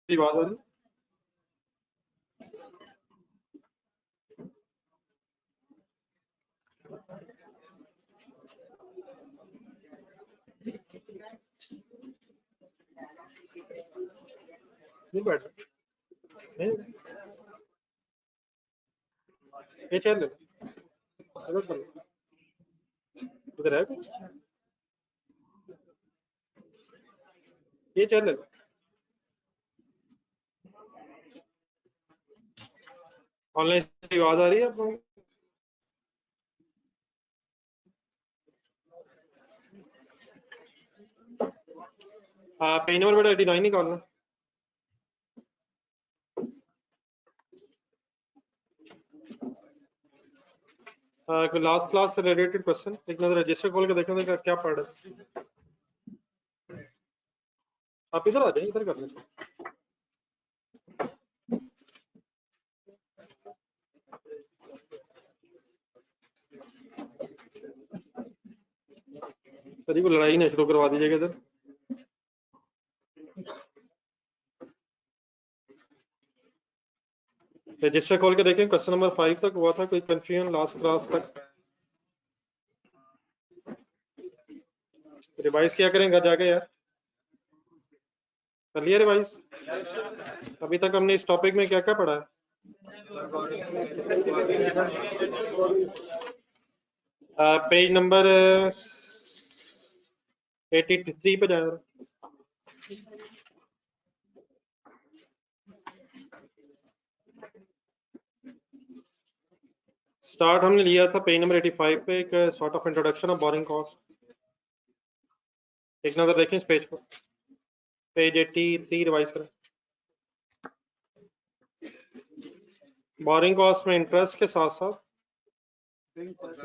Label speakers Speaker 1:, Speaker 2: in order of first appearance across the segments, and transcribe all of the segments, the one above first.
Speaker 1: मेरी बात हो रही नहीं बैठ नहीं ये चल उधर है ये चल ऑनलाइन से आवाज आ रही है आपको? हाँ पेज नंबर बेटा 89 निकालना। कोई लास्ट क्लास से रिलेटेड क्वेश्चन एक नजर रजिस्टर खोल के देखने का क्या पढ़ रहे आप इधर आ जाए इधर कर लें। सरी को लड़ाई नहीं शुरू करवा दीजिएगा इधर। रजिस्टर खोल के देखें क्वेश्चन नंबर 5 तक हुआ था कोई कंफ्यूजन लास्ट क्लास तक रिवाइज किया करें घर जाके यार कर लिया रिवाइज। अभी तक हमने इस टॉपिक में क्या क्या पढ़ा है? पेज नंबर 83 पे जाए। स्टार्ट हमने लिया था पेज नंबर 85 पे एक sort of introduction of borrowing cost. एक नजर देखें इस पेज को, पेज 83 रिवाइज करें। बोरिंग कॉस्ट में इंटरेस्ट के साथ साथ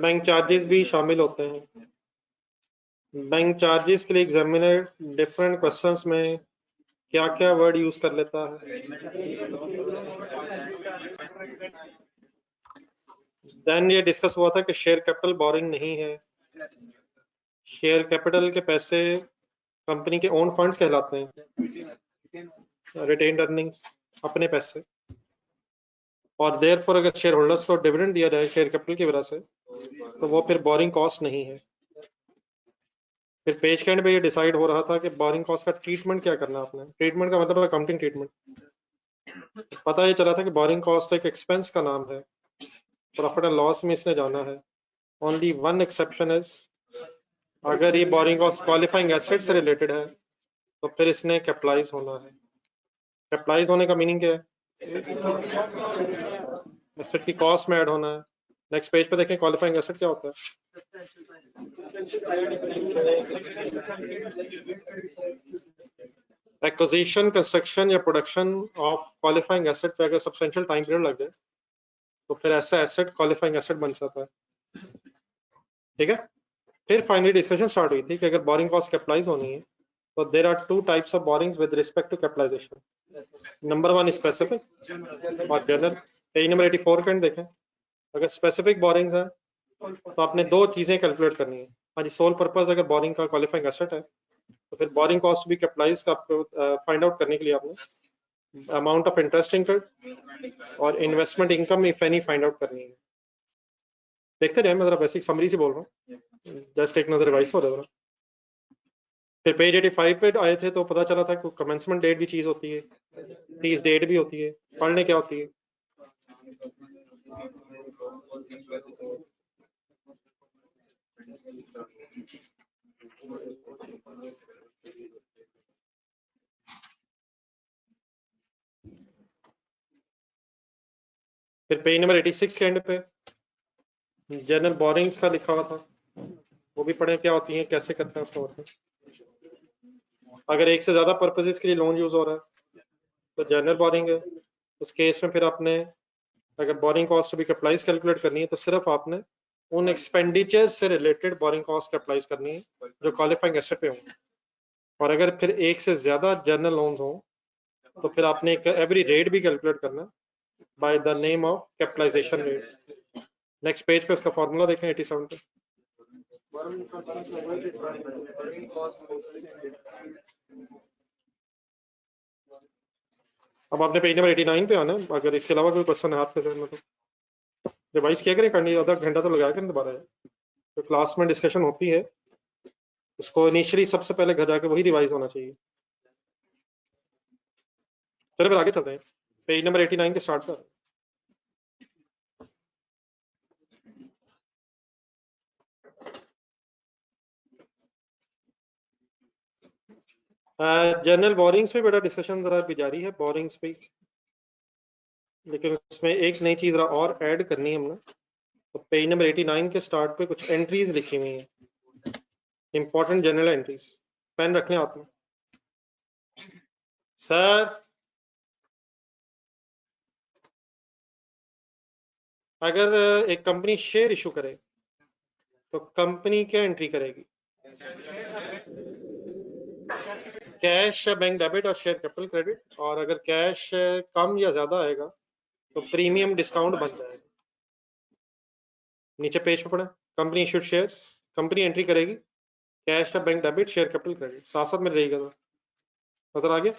Speaker 1: बैंक चार्जेस भी शामिल होते हैं। बैंक चार्जेस के लिए एग्जामिनर डिफरेंट क्वेश्चंस में क्या क्या वर्ड यूज कर लेता है। देन ये डिस्कस हुआ था कि शेयर कैपिटल बोरिंग नहीं है। शेयर कैपिटल के पैसे कंपनी के ओन फंड्स कहलाते हैं, रिटेन्ड अर्निंग्स अपने पैसे, और देयरफॉर अगर शेयर होल्डर्स को डिविडेंड दिया जाए शेयर कैपिटल की वजह से तो वो फिर बोरिंग कॉस्ट नहीं है। फिर पेज के एंड पे ये डिसाइड हो रहा था कि बोरिंग कॉस्ट का ट्रीटमेंट क्या करना है आपने। ट्रीटमेंट का मतलब अकाउंटिंग ट्रीटमेंट। पता ये चला था कि बोरिंग कॉस्ट एक एक्सपेंस का नाम है, प्रॉफिट एंड लॉस में इसने जाना है। ओनली वन एक्सेप्शन इज अगर ये बोरिंग कॉस्ट क्वालिफाइंग एसेट से रिलेटेड है तो फिर इसने कैपिटलाइज होना है। कैपिटलाइज होने का मीनिंग क्या है? एसेट की कॉस्ट में ऐड होना है। नेक्स्ट पेज पे देखें क्वालिफाइंग एसेट क्या होता है। एक्विजिशन, कंस्ट्रक्शन या प्रोडक्शन ऑफ क्वालिफाइंग एसेट पे अगर सब्सटेंशियल टाइम पीरियड लग जाए तो फिर ऐसा एसेट क्वालिफाइंग एसेट बन जाता है। ठीक है। फिर फाइनली डिस्कशन स्टार्ट हुई थी कि अगर बोरिंग कॉस्ट कैपिटलाइज होनी है तो there are two types of borrowings with respect to capitalization. Number one specific और जनरल। पेज नंबर 84 का देखें। अगर स्पेसिफिक बोरिंग्स हैं तो आपने दो चीजें कैलकुलेट करनी है। हाँ जी, सोल पर्पस अगर बोरिंग का क्वालिफाइंग एसेट है तो फिर बोरिंग कॉस्ट भी कैपिटलाइज का फाइंड आउट करने के लिए आपने अमाउंट ऑफ इंटरेस्ट इनकर्ड और investment income if any find out करनी है। देखते जाए, मैं जरा बेसिक समरी से बोल रहा हूँ, जस्ट एक नजर रिवाइज हो रहा है। फिर पेज 85 पे आए थे तो पता चला था कि कमेंसमेंट डेट भी चीज होती है, तीस डेट भी होती है, पढ़ने क्या होती है। फिर पेज नंबर 86 के एंड पे जनरल बोरिंग्स का लिखा हुआ था, वो भी पढ़े क्या होती है, कैसे करते हैं उसको। अगर एक से ज्यादा पर्पजेस के लिए लोन यूज हो रहा है तो जनरल बोरिंग है। उस केस में फिर आपने अगर बोरिंग कॉस्ट भी कैपिटलाइज कैलकुलेट करनी है तो सिर्फ आपने उन एक्सपेंडिचर से रिलेटेड बोरिंग कॉस्ट कैपिटलाइज करनी है जो क्वालिफाइंग एसेट पे होंगे। और अगर फिर एक से ज्यादा जनरल लोन्स हो तो फिर आपने एक एवरी रेट भी कैलकुलेट करना by the name of capitalization rate. Next page पे उसका फॉर्मूला देखें 87 पे। अब आपने पेज नंबर 89 पे आना है। अगर इसके अलावा कोई क्वेश्चन है आपके जहन में तो रिवाइज किया करें, करनी आधा घंटा तो लगाया करें दोबारा। तो क्लास में डिस्कशन होती है, उसको इनिशियली सबसे पहले घर जाके वही रिवाइज होना चाहिए। चलो फिर आगे चलते हैं, पेज नंबर 89 के स्टार्ट कर। जनरल बोरिंग्स पे बेटा डिस्कशन जरा भी जारी है, बोरिंग्स पे, लेकिन उसमें एक नई चीज और ऐड करनी है हमने। तो पेज नंबर 89 के स्टार्ट पे कुछ एंट्रीज लिखी हुई हैं, इंपॉर्टेंट जनरल एंट्रीज। पेन रख लें हाथ में। सर अगर एक कंपनी शेयर इशू करे तो कंपनी क्या एंट्री करेगी? कैश या बैंक डेबिट और शेयर कैपिटल क्रेडिट। और अगर कैश कम या ज्यादा आएगा तो प्रीमियम डिस्काउंट बन जाएगा। नीचे पेज पे पड़ा company issued shares, company entry करेगी कैश या bank debit share capital credit, साथ साथ में रहेगा। नजर आ गया?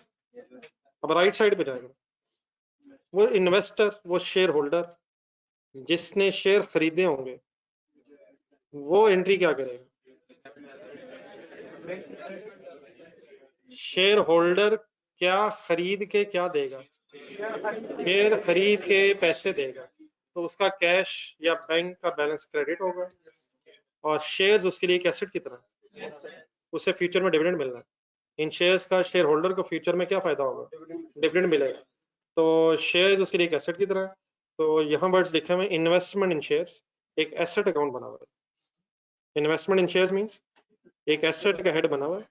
Speaker 1: अब राइट साइड पे जाएगा, वो इन्वेस्टर, वो शेयर होल्डर जिसने शेयर खरीदे होंगे वो एंट्री क्या करेगा? शेयर होल्डर क्या खरीद के क्या देगा? शेयर खरीद के पैसे देगा, तो उसका कैश या बैंक का बैलेंस क्रेडिट होगा। और शेयर्स उसके लिए एक एसेट की तरह, उसे फ्यूचर में डिविडेंड मिलना है। इन शेयर्स का शेयर होल्डर को फ्यूचर में क्या फायदा होगा? डिविडेंड मिलेगा। तो शेयर्स उसके लिए एक एसेट की तरह है। तो यहाँ वर्ड्स लिखे हुए इन्वेस्टमेंट इन शेयर्स, एक एसेट अकाउंट बना हुआ है। इन्वेस्टमेंट इन शेयर्स मींस एक एसेट का हेड बना हुआ है।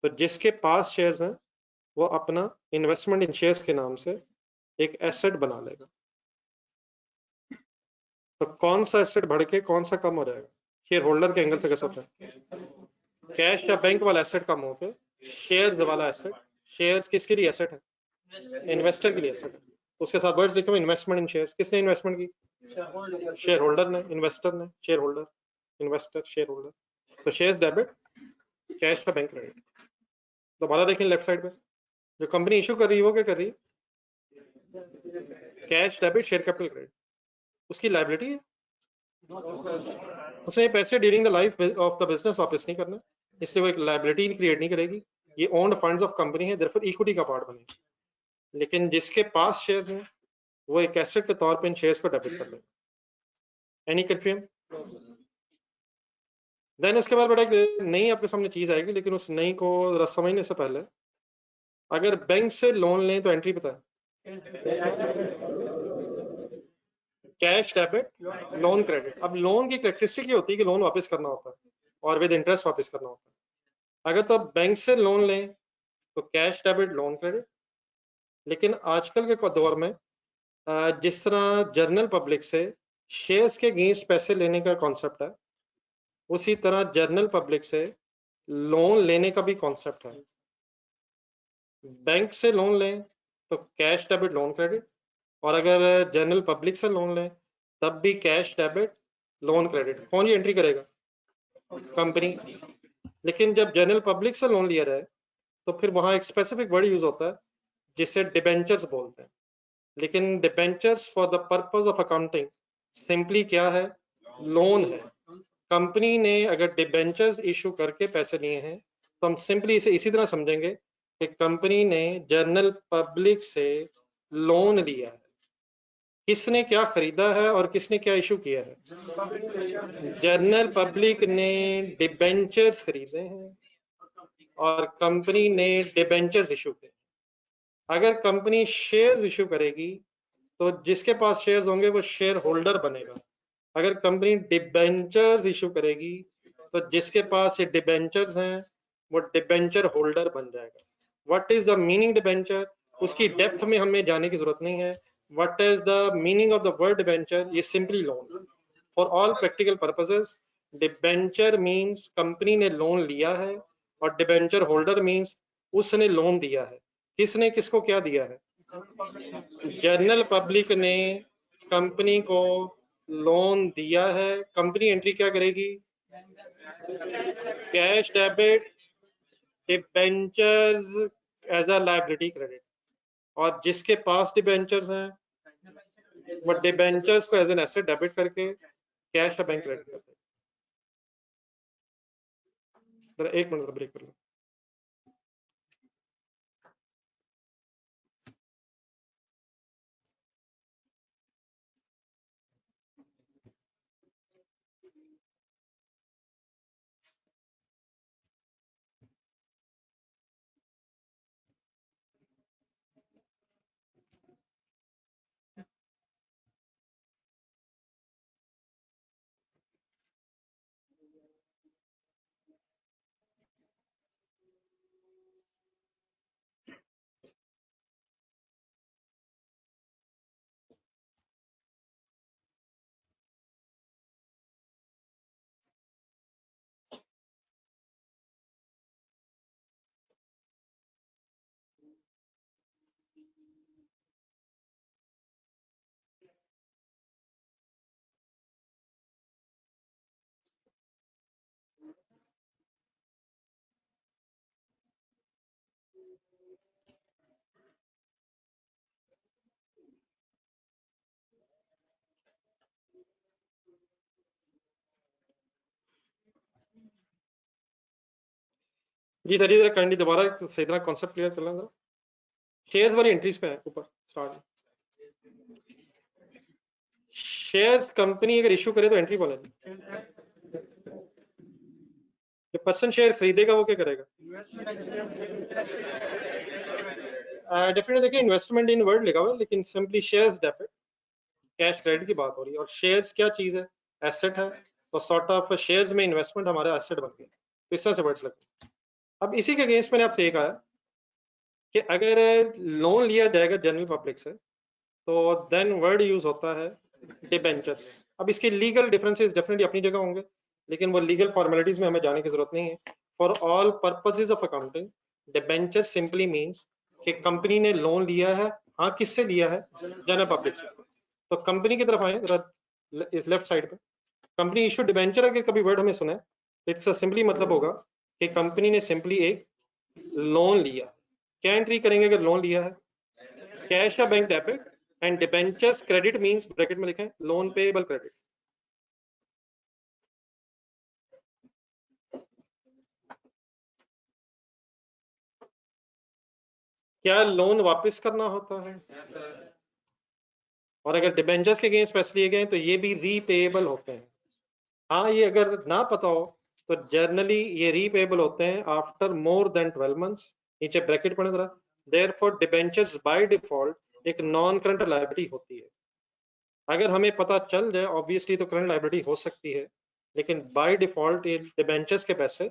Speaker 1: तो जिसके पास शेयर्स हैं वो अपना इन्वेस्टमेंट इन शेयर्स के नाम से एक एसेट बना लेगा। तो कौन सा एसेट बढ़ के कौन सा कम हो जाएगा? शेयर होल्डर के एंगल से कैसे होता है? कैश या बैंक वाला एसेट कम होके शेयर्स वाला एसेट। शेयर्स किसके लिए एसेट है? इन्वेस्टर के लिए एसेट है। तो उसके साथ वर्ड्स लिखे हुए इन्वेस्टमेंट इन शेयर्स। किसने इन्वेस्टमेंट की? शेयर होल्डर ने, इन्वेस्टर ने, share holder, investor, share holder. तो शेयर्स डेबिट, कैश का बैंक क्रेडिट। दोबारा देखें लेफ्ट साइड पे, जो कंपनी इशू कर रही है वो क्या कर रही है? Cash debit share capital credit, उसकी लायबिलिटी है। उसने पैसे during the life of the business वापस नहीं करना, इसलिए वो एक लायबिलिटी क्रिएट नहीं करेगी। ये ओन्ड फंड्स ऑफ कंपनी है, देयरफॉर इक्विटी का पार्ट बनेगा। लेकिन जिसके पास शेयर्स हैं वो एक एसेट के तौर पे इन शेयर्स को डेबिट कर लेगा। Any confusion? देन उसके बाद बेटा एक नई आपके सामने चीज आएगी, लेकिन उस नई को जरा समझने से पहले, अगर बैंक से लोन लें तो एंट्री पता है? Cash debit, loan credit. अब लोन की कैरेक्टरिस्टिक ये होती है कि लोन वापस करना होता है और विद इंटरेस्ट वापस करना होता है। अगर तो आप बैंक से लोन लें तो कैश डेबिट लोन क्रेडिट। लेकिन आजकल के दौर में जिस तरह जनरल पब्लिक से शेयर्स के अगेंस्ट पैसे लेने का कॉन्सेप्ट है, उसी तरह जनरल पब्लिक से लोन लेने का भी कॉन्सेप्ट है। बैंक से लोन लें तो कैश डेबिट लोन क्रेडिट, और अगर जनरल पब्लिक से लोन लें तब भी कैश डेबिट लोन क्रेडिट। कौन ये एंट्री करेगा? कंपनी। लेकिन जब जनरल पब्लिक से लोन लिया जाए तो फिर वहां एक स्पेसिफिक वर्ड यूज होता है जिसे डिबेंचर्स बोलते हैं। लेकिन debentures for the purpose of accounting simply क्या है? लोन है। कंपनी ने अगर डिबेंचर्स इशू करके पैसे लिए हैं तो हम सिंपली इसे इसी तरह समझेंगे कि कंपनी ने जनरल पब्लिक से लोन लिया है। किसने क्या खरीदा है और किसने क्या इशू किया है? जनरल पब्लिक ने डिबेंचर्स खरीदे हैं और कंपनी ने डिबेंचर्स इशू किए। अगर कंपनी शेयर इशू करेगी तो जिसके पास शेयर्स होंगे वो शेयर होल्डर बनेगा। अगर कंपनी डिबेंचर्स इशू करेगी तो जिसके पास ये डिबेंचर्स हैं वो डिबेंचर होल्डर बन जाएगा। What is the meaning debenture? उसकी डेप्थ में हमें जाने की जरूरत नहीं है। What is the meaning of the word debenture? ये simply loan. For all practical purposes debenture means company ने लोन लिया है, और डिबेंचर होल्डर मींस उसने लोन दिया है। किसने किसको क्या दिया है? जनरल पब्लिक ने कंपनी को लोन दिया है। कंपनी एंट्री क्या करेगी? कैश डेबिट डिबेंचर्स एज अ लायबिलिटी क्रेडिट। और जिसके पास डिबेंचर्स हैं वो डिबेंचर्स को एज एन एसेट डेबिट करके कैश या बैंक क्रेडिट करते हैं। जरा एक मिनट ब्रेक कर लो। जी सर, जरा काइंडली दोबारा सही तरह कॉन्सेप्ट क्लियर कर लेना। शेयर्स वाली एंट्रीज पे है ऊपर स्टार्ट। शेयर्स कंपनी अगर इशू करे तो एंट्री बोले, जो पर्सन शेयर खरीदेगा वो क्या करेगा? डेफिनेटली देखिए इन्वेस्टमेंट इन वर्ड लिखा हुआ है, लेकिन simply shares debit cash credit की बात हो रही है। और शेयर्स क्या चीज है? एसेट है। तो सॉर्ट ऑफ शेयर्स में इन्वेस्टमेंट हमारा एसेट बन गया। तो इस तरह से वर्ड्स लगते हैं। अब इसी के अगेंस्ट मैंने आपसे कहा है कि अगर लोन लिया जाएगा जनरल पब्लिक से तो देन वर्ड यूज होता है डिबेंचर्स। अब इसके लीगल डिफरेंसेस डेफिनेटली अपनी जगह होंगे, लेकिन वो लीगल फॉर्मेलिटीज में हमें जाने की जरूरत नहीं है। For all purposes of accounting debenture simply means कि कंपनी ने लोन लिया है। हाँ, किससे लिया है? जनरल पब्लिक से। तो कंपनी की तरफ आए इस लेफ्ट साइड पे, कंपनी इशू डिबेंचर। अगर कभी वर्ड हमें सुने इट्स सिंपली मतलब होगा कि कंपनी ने सिंपली एक लोन लिया। क्या एंट्री करेंगे अगर लोन लिया है? कैश या bank debit and debentures credit means bracket में लिखें लोन पेएबल क्रेडिट। क्या लोन वापस करना होता है? और अगर डिबेंचर्स के अगेंस्ट पैसे लिए गए तो ये भी रीपेएबल होते हैं। हाँ, ये अगर ना पता हो तो जनरली ये रीपेएबल होते हैं आफ्टर मोर देन 12 मंथ्स। नीचे ब्रैकेट पढ़े जरा। देयरफॉर डिबेंचर्स बाय डिफॉल्ट एक नॉन करंट लायबिलिटी होती है। अगर हमें पता चल जाए ऑब्वियसली तो करंट लायबिलिटी हो सकती है, लेकिन बाय डिफॉल्ट ये डिबेंचर्स के पैसे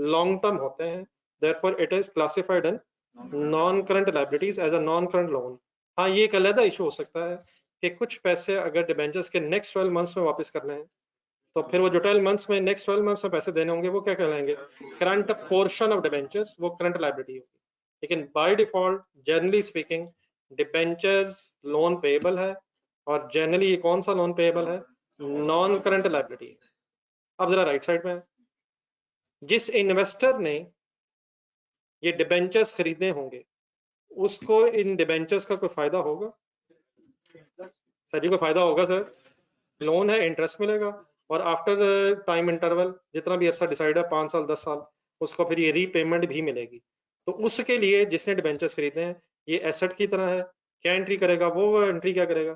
Speaker 1: लॉन्ग टर्म होते हैं। Therefore it is classified in non current liabilities as a non current loan. हाँ, ये एक अलग इशू हो सकता है कि कुछ पैसे अगर डिबेंचर्स के नेक्स्ट 12 मंथ्स में वापस करने हैं तो फिर वो जो 12 मंथ्स में नेक्स्ट 12 मंथ्स में पैसे देने होंगे वो क्या कहलाएंगे? करंट पोर्शन ऑफ डिबेंचर्स, वो करंट लायबिलिटी होगी। लेकिन by default generally speaking debentures loan payable है। और जनरली ये कौन सा लोन पेएबल है? Non current liability. अब जरा राइट साइड में, जिस इन्वेस्टर ने ये डिबेंचर्स खरीदे होंगे उसको इन डिबेंचर्स का कोई फायदा होगा? सर जी, कोई फायदा होगा सर। लोन है, इंटरेस्ट मिलेगा और आफ्टर टाइम इंटरवल जितना भी अरसा डिसाइड है 5 साल 10 साल, उसको फिर ये रीपेमेंट भी मिलेगी। तो उसके लिए जिसने डिबेंचर्स खरीदे हैं ये एसेट की तरह है। क्या एंट्री करेगा? वो एंट्री क्या करेगा?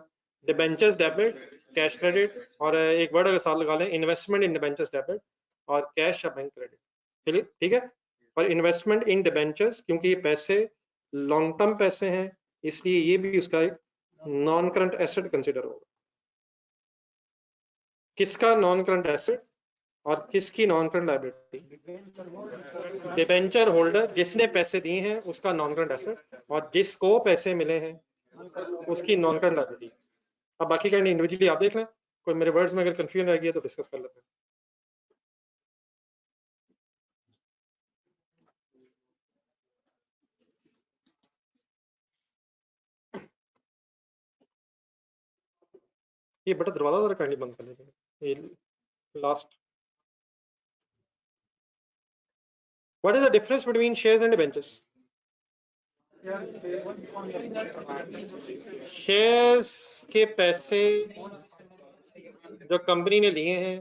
Speaker 1: Debentures debit cash credit. और एक वर्ड अगर साथ लगा लें, इन्वेस्टमेंट इन डिबेंचर्स डेबिट और कैश या बैंक क्रेडिट। ठीक है। और इन्वेस्टमेंट इन डिबेंचर्स क्योंकि ये पैसे लॉन्ग टर्म पैसे हैं, इसलिए ये भी उसका एक नॉन करंट एसेट कंसिडर होगा। किसका नॉन करंट एसेट और किसकी non current liability? Debenture holder जिसने पैसे दिए हैं उसका नॉन करंट एसेट और जिसको पैसे मिले हैं उसकी नॉन करंट लायबिलिटी। अब बाकी का इंडिविजुअली आप देख लें, कोई मेरे वर्ड्स में अगर कंफ्यूजन रह गई तो डिस्कस कर लेते हैं। ये बड़ा दरवाजा जरा काइंडली बंद कर लेते हैं, ये last. What is the difference between shares and debentures? Shares के पैसे जो कंपनी ने लिए हैं,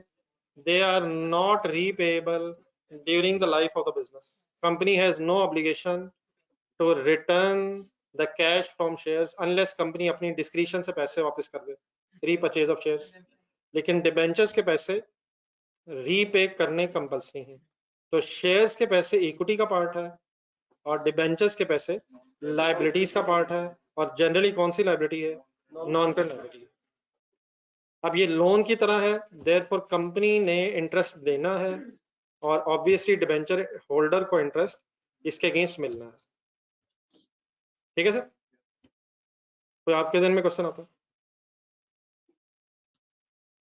Speaker 1: they are not repayable during the life of the business. Company has no obligation to return the cash from shares unless company अपनी discretion से पैसे वापस कर दे, रीपर्चेज ऑफ शेयर्स। लेकिन डिबेंचर्स के पैसे रीपे करने कंपल्सरी हैं। तो शेयर्स के पैसे इक्विटी का पार्ट है और डिबेंचर्स के पैसे लाइबिलिटीज का पार्ट है, और जनरली कौन सी लाइबिलिटी है? Non current liability. अब ये लोन की तरह है, देयरफॉर कंपनी ने इंटरेस्ट देना है और ऑब्वियसली डिबेंचर होल्डर को इंटरेस्ट इसके अगेंस्ट मिलना है। ठीक है सर? कोई आपके जहन में क्वेश्चन आता है?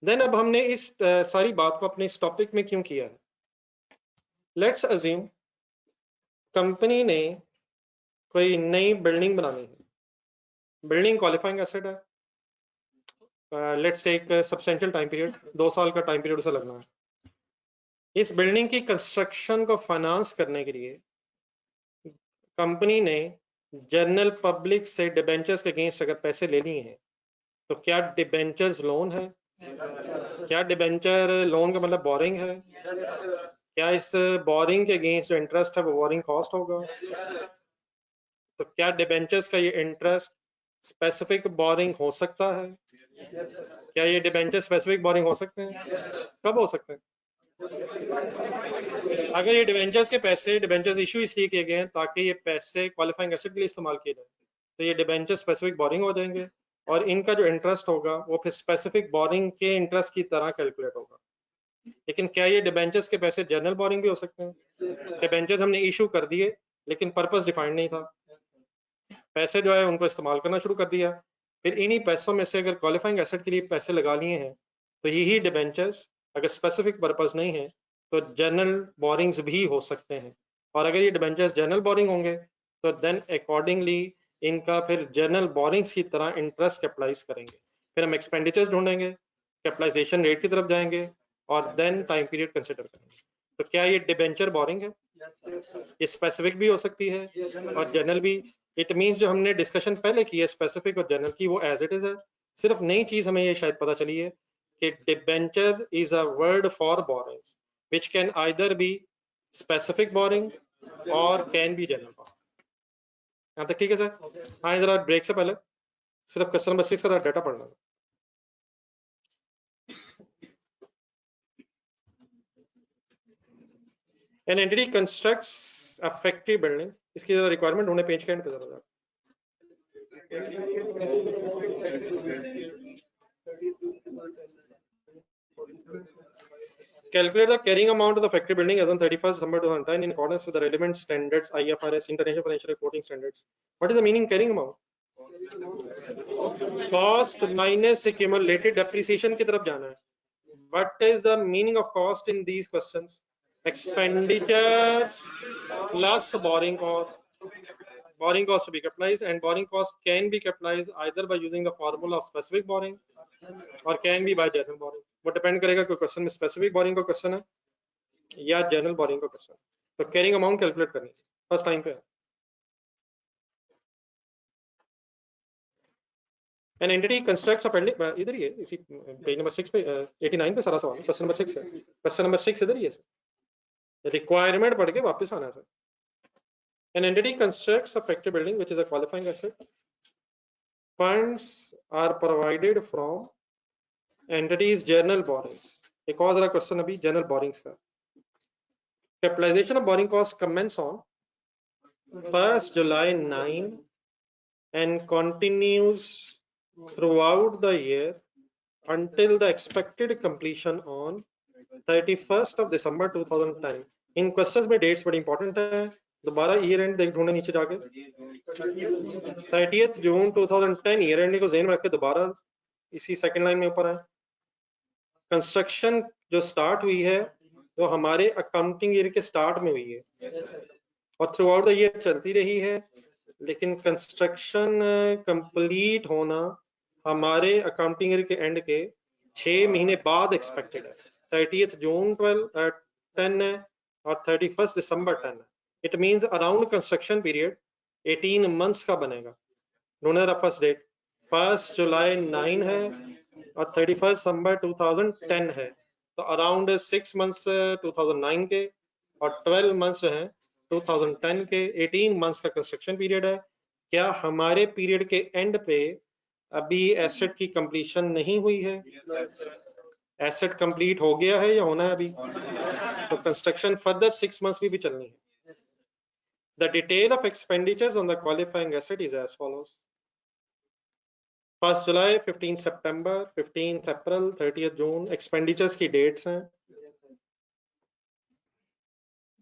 Speaker 1: देन अब हमने इस सारी बात को अपने इस टॉपिक में क्यों किया है? लेट्स अज्यूम कंपनी ने कोई नई बिल्डिंग बनानी है, बिल्डिंग क्वालिफाइंग एसेट है, let's take substantial time period, 2 साल का टाइम पीरियड उसे लगना है। इस बिल्डिंग की कंस्ट्रक्शन को फाइनेंस करने के लिए कंपनी ने जनरल पब्लिक से डिबेंचर्स के अगेंस्ट अगर पैसे ले लिए हैं, तो क्या डिबेंचर्स लोन है? क्या डिबेंचर लोन का मतलब बोरिंग है? क्या इस बोरिंग के अगेंस्ट जो इंटरेस्ट है वो बोरिंग कॉस्ट होगा? तो क्या डिबेंचर्स का ये इंटरेस्ट स्पेसिफिक बोरिंग हो सकता है? क्या ये डिबेंचर स्पेसिफिक बोरिंग हो सकते हैं? कब हो सकते हैं? अगर ये डिबेंचर्स के पैसे डिबेंचर्स इशू इसलिए किए गए हैं ताकि ये पैसे क्वालिफाइंग एसेट के लिए इस्तेमाल किए जाए, तो ये डिबेंचर स्पेसिफिक बोरिंग हो जाएंगे और इनका जो इंटरेस्ट होगा वो फिर स्पेसिफिक बोरिंग के इंटरेस्ट की तरह कैलकुलेट होगा। लेकिन क्या ये डिबेंचर्स के पैसे जनरल बोरिंग भी हो सकते हैं? डिबेंचर्स हमने इशू कर दिए लेकिन पर्पस डिफाइंड नहीं था, पैसे जो है उनको इस्तेमाल करना शुरू कर दिया, फिर इन्हीं पैसों में से अगर क्वालिफाइंग एसेट के लिए पैसे लगा लिए हैं, तो यही डिबेंचर्स अगर स्पेसिफिक पर्पस नहीं है तो जनरल बोरिंग्स भी हो सकते हैं। और अगर ये डिबेंचर्स जनरल बोरिंग होंगे तो देन अकॉर्डिंगली इनका फिर जनरल बोरिंग्स की तरह इंटरेस्ट कैपिटलाइज करेंगे। फिर हम एक्सपेंडिचर्स ढूंढेंगे, कैपिटलाइजेशन रेट की तरफ जाएंगे और देन टाइम पीरियड कंसिडर करेंगे। तो क्या ये डिबेंचर बोरिंग है? ये स्पेसिफिक भी हो सकती है और जनरल भी। इट मींस जो हमने डिस्कशन पहले की है स्पेसिफिक और जनरल की, वो एज इट इज है। सिर्फ नई चीज हमें ये शायद पता चली है कि debenture is a word for borings which can either be specific borrowing or can be general borrowing। यहाँ तक ठीक है सर? हाँ, इधर ब्रेक से पहले सिर्फ क्वेश्चन नंबर 6 का डाटा पढ़ना है। An entity constructs a factory building, इसकी जरा रिक्वायरमेंट होने पेज के एंड पे जरा calculate the carrying amount of the factory building as on 31st December 2010 in accordance with the relevant standards, IFRS, International Financial Reporting Standards. What is the meaning carrying amount? Cost minus accumulated depreciation की तरफ जाना है। What is the meaning of cost in these questions? Expenditures plus borrowing cost. Borrowing cost to be capitalized, and borrowing cost can be capitalized either by using the formula of specific borrowing और can be bye general boring. वो depend करेगा कि question में specific boring का question है या general boring का question. तो कैरिंग अमाउंट कैलकुलेट करनी है फर्स्ट टाइम पे। एन एंटिटी कंस्ट्रक्ट्स अ बिल्डिंग, इधर ही है इसी पेज नंबर 6 पे 89 पे सारा सवाल, क्वेश्चन नंबर 6 है। क्वेश्चन नंबर 6 इधर ही है सर, रिक्वायरमेंट पढ़ के वापस आना है sir. An entity constructs a factory building which is a qualifying asset, funds are provided from entities general borrowings. एक और जरा क्वेश्चन अभी जनरल बोरिंग्स का। Capitalization of borrowing costs commence on 1st July 9 and continues throughout the year until the expected completion on 31st of December 2010। In questions में dates बड़ी important है, दोबारा year and देख ढूंढे नीचे जाके 30th जून 2010 ईयर एंड को ज़हन में रख के दोबारा इसी सेकंड लाइन में ऊपर है। कंस्ट्रक्शन जो स्टार्ट हुई है वो हमारे अकाउंटिंग ईयर के स्टार्ट में हुई है और थ्रू आउट द ईयर चलती रही है, लेकिन कंस्ट्रक्शन कंप्लीट होना हमारे अकाउंटिंग ईयर के एंड के 6 महीने बाद एक्सपेक्टेड है। 30th जून 10 है और 31st दिसंबर 10 है। It means around construction period 18 months का बनेगा। ढूंढे जरा फर्स्ट डेट। 1 जुलाई 9 है और 31 दिसंबर 2010 है, तो अराउंड 6 मंथ्स 2009 के और 12 मंथ्स जो है 2010 के। 18 मंथ्स का कंस्ट्रक्शन पीरियड है। क्या हमारे पीरियड के एंड पे अभी एसेट की कंप्लीशन नहीं हुई है? एसेट कंप्लीट हो गया है या होना है अभी? तो कंस्ट्रक्शन फर्दर 6 मंथ्स भी चलनी है। The detail of expenditures on the qualifying asset is as follows. 1 July, 15 September, 15 April, 30 June expenditures की डेट्स हैं।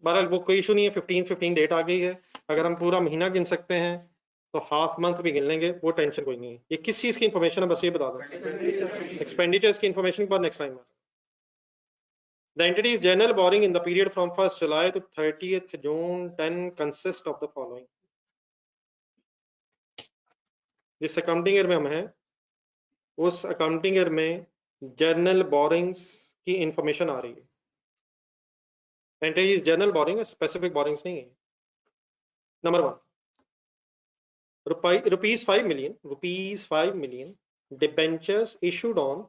Speaker 1: बहरहाल वो कोई इशू नहीं है, 15 डेट आ गई है। अगर हम पूरा महीना गिन सकते हैं तो हाफ मंथ भी गिन लेंगे, वो टेंशन कोई नहीं है। ये किस चीज की इंफॉर्मेशन है बस ये बता दें। एक्सपेंडिचर्स की इंफॉर्मेशन के बाद next time. The entity's general borrowing in the period from 1st July to 30th June 10 consist of the following. जिस अकाउंटिंग ईयर में हम हैं उस अकाउंटिंग ईयर में जर्नल बोरिंग्स की इंफॉर्मेशन आ रही है। Entities journal boring, specific borings नहीं है। Number 1, rupees 5 million debentures issued on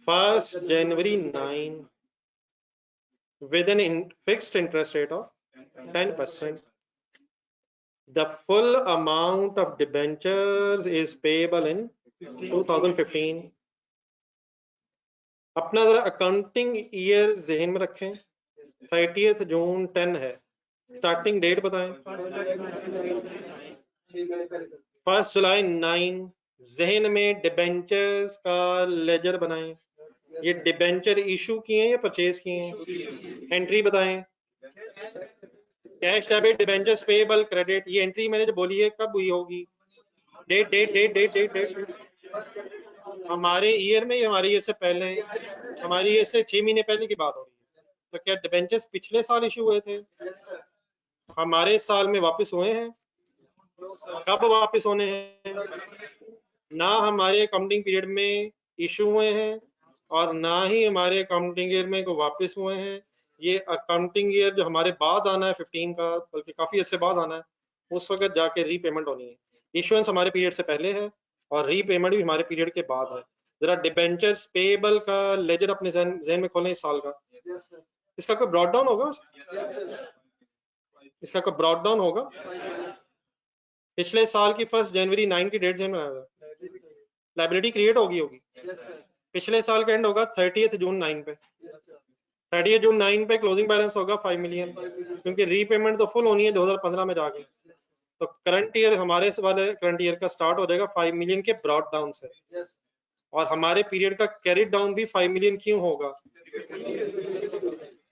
Speaker 1: 1st January 9 with an fixed interest rate of 10%. The full amount of debentures is payable in 2015. अपना जरा accounting year जहन में रखें। 30th जून 10 है। स्टार्टिंग डेट बताएं। 1 जुलाई 9। जहन में डिबेंचर्स का लेजर बनाएं। ये डिबेंचर इशू किए हैं या परचेज किए हैं? एंट्री बताएं। Cash debit, debentures payable, credit. ये एंट्री मैंने जो बोली है कब हुई होगी? Date date date date date date हमारे ईयर में, हमारे ईयर से पहले, हमारी ईयर से 6 महीने पहले की बात हो रही है। तो क्या डिबेंचर्स पिछले साल इशू हुए थे? हमारे साल में वापस हुए हैं? कब वापस होने हैं? ना हमारे अकाउंटिंग पीरियड में इशू हुए हैं और ना ही हमारे अकाउंटिंग ईयर में को वापस हुए हैं। ये अकाउंटिंग ईयर जो हमारे बाद आना है 15 का, बल्कि काफी अच्छे बाद आना है, उस वक्त जाके रीपेमेंट होनी है। इशुएंस हमारे पीरियड से पहले है और रीपेमेंट भी हमारे पीरियड के बाद है। जरा डिबेंचर्स पेएबल का लेजर अपने जहन में खोलें इस साल का। इसका कोई ब्रॉड डाउन होगा? इसका कोई ब्रॉड डाउन होगा? पिछले साल की 1 जनवरी 9 की डेट जहन में आएगा। लाइबिलिटी क्रिएट होगी। पिछले साल का एंड होगा 30th जून 9 पे। 30th जून 9 पे क्लोजिंग बैलेंस होगा 5 मिलियन, क्योंकि रीपेमेंट तो फुल होनी है 2015 में जाके। तो करंट ईयर, हमारे वाले करंट ईयर का स्टार्ट हो जाएगा 5 मिलियन के ब्रॉड डाउन से। और हमारे पीरियड का कैरिड डाउन भी 5 मिलियन क्यों होगा?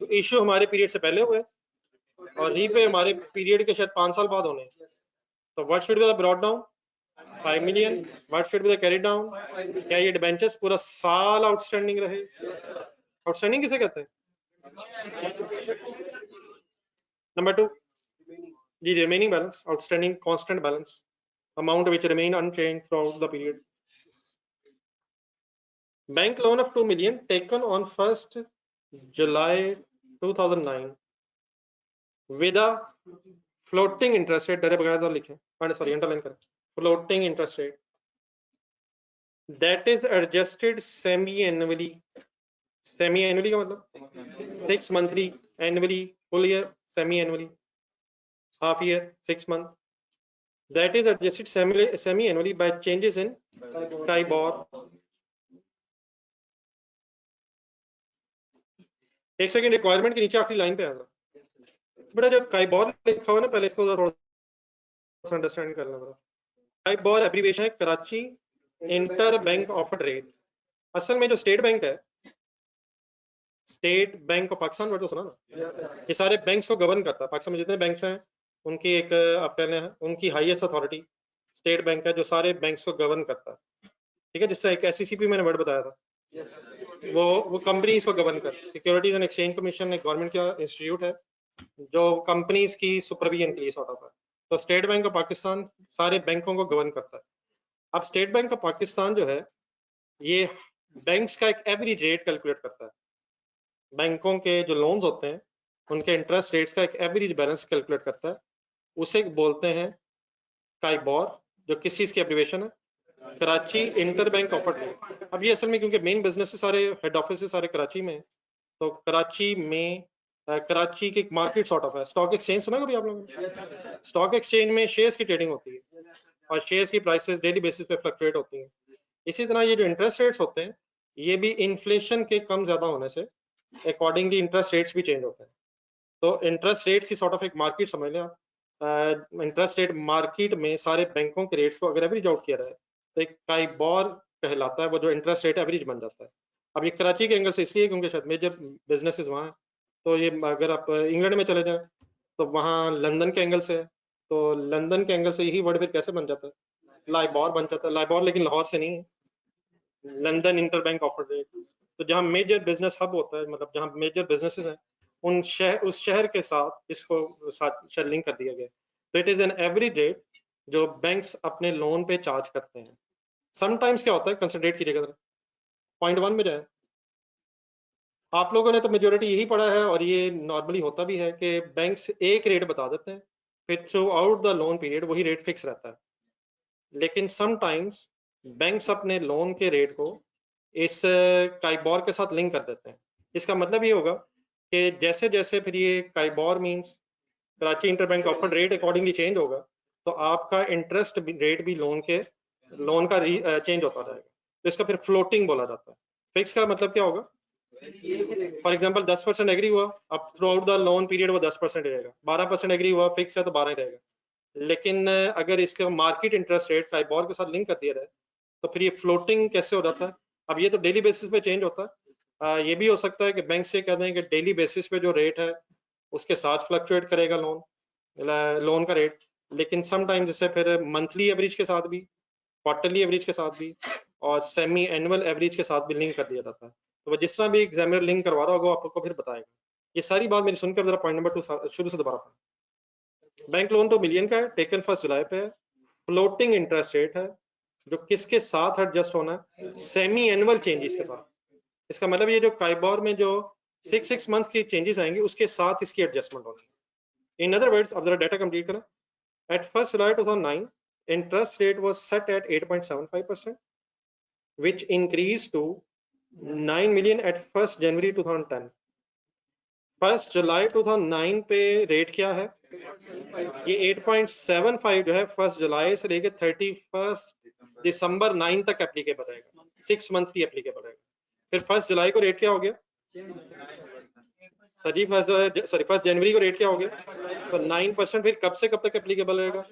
Speaker 1: तो इश्यू हमारे पीरियड से पहले हुए और रीपे हमारे पीरियड के शायद 5 साल बाद होने। तो what should be the brought down? 5 million. What should be the carried down? क्या ये डिबेंचर्स पूरा साल आउटस्टैंडिंग रहे? आउटस्टैंडिंग किसे कहते हैं? Number 2, the remaining balance, outstanding constant balance, amount which remain unchanged throughout the period. Bank loan of 2 million taken on 1st July 2009 with a floating interest rate, डरे बगैर लिखें, सॉरी अंडरलाइन करें, floating interest rate that is adjusted semi-annually. Semi-annually का मतलब 6 monthly, annually, full year, semi-annually, half year, 6 month. That is adjusted semi-annually by changes in TIBOR. एक second, requirement के नीचे आखिरी लाइन पे आना बेटा। जो TIBOR लिखा हुआ ना, पहले इसको थोड़ा सा अंडरस्टैंड करना पड़ा। TIBOR एब्रिविएशन है Karachi inter bank offered rate. असल में जो स्टेट बैंक है, state bank of Pakistan, word तो सुना ना, ये सारे बैंक्स को गवर्न करता है। पाकिस्तान में जितने बैंक्स हैं उनकी एक आप कह लें उनकी हाईएस्ट अथॉरिटी स्टेट बैंक है, जो सारे बैंक्स को गवर्न करता है। ठीक है, जिससे एक SECP मैंने वर्ड बताया था, वो कंपनीज को गवर्न कर। सिक्योरिटीज एंड एक्सचेंज कमीशन एक गवर्नमेंट का इंस्टीट्यूट है जो कंपनीज की सुपरविजन के लिए सॉर्ट ऑफ है। तो स्टेट बैंक ऑफ पाकिस्तान सारे बैंकों को गवर्न करता है। अब स्टेट बैंक ऑफ पाकिस्तान जो है ये बैंक्स का एक एवरेज रेट कैलकुलेट करता है। बैंकों के जो लोन्स होते हैं उनके इंटरेस्ट रेट्स का एक एवरेज बैलेंस कैलकुलेट करता है, उसे बोलते हैं काइबोर, जो किस चीज की एब्रिवेशन है, कराची इंटरबैंक ऑफर रेट। अब ये असल में क्योंकि मेन बिजनेस सारे हेड ऑफिस सारे कराची में, तो कराची में कराची की मार्केट सॉर्ट ऑफ है। स्टॉक एक्सचेंज सुना कभी आप लोगों ने? स्टॉक एक्सचेंज में शेयर्स की ट्रेडिंग होती है और शेयर्स की प्राइसेस डेली बेसिस पे फ्लक्चुएट होती हैं। इसी तरह ये जो इंटरेस्ट रेट्स होते हैं, ये भी इन्फ्लेशन के कम ज्यादा होने से अकॉर्डिंगली इंटरेस्ट रेट्स भी चेंज होते हैं। तो इंटरेस्ट रेट की सॉर्ट ऑफ एक मार्केट समझ लें आप। इंटरेस्ट रेट मार्केट में सारे बैंकों के रेट्स को अगर एवरेज आउट किया जाए तो एक काइबोर कहलाता है, वो जो इंटरेस्ट रेट एवरेज बन जाता है। अब ये कराची के एंगल से इसलिए क्योंकि शायद मेजर बिजनेसेस वहाँ हैं, तो ये अगर आप इंग्लैंड में चले जाएं तो वहाँ लंदन के एंगल से है, तो लंदन के एंगल से यही वर्ड फिर कैसे बन जाता है, लाइबोर बन जाता है। लाइबोर लेकिन लाहौर से नहीं है, लंदन इंटरबैंक ऑफर रेट। तो जहाँ मेजर बिजनेस हब होता है, मतलब जहाँ मेजर बिजनेसेस हैं, उस शहर के साथ इसको साथ लिंक कर दिया गया। तो it is an average rate जो बैंक्स अपने लोन पे चार्ज करते हैं। समटाइम्स क्या होता है, कंसिडरेट कीजिएगा, पॉइंट 1 में जाए। आप लोगों ने तो मेजोरिटी यही पढ़ा है और ये नॉर्मली होता भी है कि बैंक्स एक रेट बता देते हैं, फिर through out the loan period वही रेट फिक्स रहता है। लेकिन समटाइम्स बैंक्स अपने लोन के रेट को इस काइबोर के साथ लिंक कर देते हैं। इसका मतलब ये होगा कि जैसे जैसे फिर ये KIBOR means Karachi interbank offer rate accordingly change होगा, तो आपका इंटरेस्ट रेट भी लोन का चेंज होता रहेगा। तो इसका फिर फ्लोटिंग बोला जाता है। फिक्स का मतलब क्या होगा, फॉर एग्जाम्पल 10% एग्री हुआ, अब through out the loan period वो 10% रहेगा, 12% एग्री हुआ, फिक्स है तो 12 रहेगा। लेकिन अगर इसका मार्केट इंटरेस्ट रेट साइबोर के साथ लिंक कर दिया जाए तो फिर ये फ्लोटिंग कैसे हो जाता है। अब ये तो डेली बेसिस पे चेंज होता है। ये भी हो सकता है कि बैंक से कह दें कि डेली बेसिस पे जो रेट है उसके साथ फ्लक्चुएट करेगा लोन का रेट। लेकिन समटाइम जैसे फिर मंथली एवरेज के साथ भी, क्वार्टरली एवरेज के साथ भी और सेमी एनुअल एवरेज के साथ भी लिंक कर दिया जाता है। तो वो जिस तरह भी एग्जामिनर लिंक करवा रहा होगा आपको फिर बताएगा। ये सारी बात मेरी सुनकर जरा पॉइंट नंबर 2 शुरू से दोबारा पढ़ें। बैंक लोन तो मिलियन का है, टेकन 1 जुलाई पे है, फ्लोटिंग इंटरेस्ट रेट है जो किसके साथ एडजस्ट होना है, सेमी एनुअल चेंजेस के साथ। इसका मतलब ये जो काइबोर में जो 6 मंथ की चेंजेस आएंगे उसके साथ इसकी एडजस्टमेंट होगी। इन अदर वर्ड्स, अब जरा डाटा कंप्लीट करें। Eight 1 July 2009 interest rate was set at 8.75%, which increased to 9 million at 1st January 2010। 1 जुलाई 2009 पे रेट क्या है, ये 8.75 जो है 1 जुलाई से लेके 31 दिसंबर 9 तक एप्लीकेबल रहेगा, 6 मंथ की एप्लीकेबल रहेगा। फिर 1 जुलाई को रेट क्या हो गया सर जी, 1 जनवरी को रेट क्या हो गया, तो 9%। फिर कब से कब तक एप्लीकेबल रहेगा,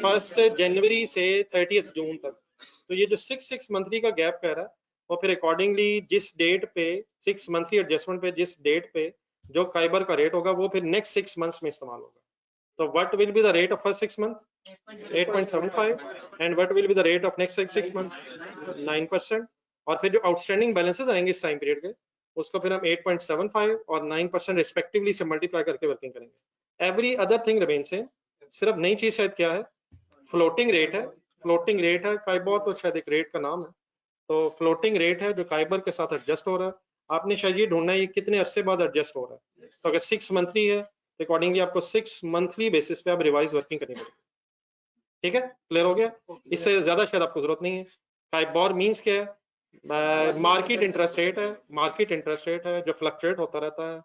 Speaker 1: 1 जनवरी से 30 जून तक। तो ये जो 6 मंथली का गैप कह रहा है वो फिर अकॉर्डिंगली जिस डेट पे 6 मंथली एडजस्टमेंट पे जिस डेट पे जो काइबर का रेट होगा वो फिर नेक्स्ट 6 मंथ्स में इस्तेमाल होगा। तो what will be the rate of first 6 month, 8.75, and what will be the rate of next 6 month, 9%। और फिर जो आउटस्टैंडिंग बैलेंसेस आएंगे इस टाइम पीरियड के, उसको फिर हम 8.75 और 9% रिस्पेक्टिवली से मल्टीप्लाई करके वर्किंग करेंगे। Every other thing remain same. सिर्फ नई चीज शायद क्या है, फ्लोटिंग रेट है। फ्लोटिंग रेट है, काइबोर तो शायद एक रेट का नाम है, तो फ्लोटिंग रेट है जो काइबर के साथ एडजस्ट हो रहा है। आपने शायद ये ढूंढना है ये कितने अरसे बाद एडजस्ट हो रहा है। तो अगर 6 मंथली है तो अकॉर्डिंगली आपको 6 मंथली बेसिस पे आप रिवाइज वर्किंग करनी पड़ेगी। ठीक है, क्लियर हो गया, इससे ज्यादा शायद आपको जरूरत नहीं है। काइबोर मींस क्या है, मार्केट इंटरेस्ट रेट है, मार्केट इंटरेस्ट रेट है जो फ्लक्चुएट होता रहता है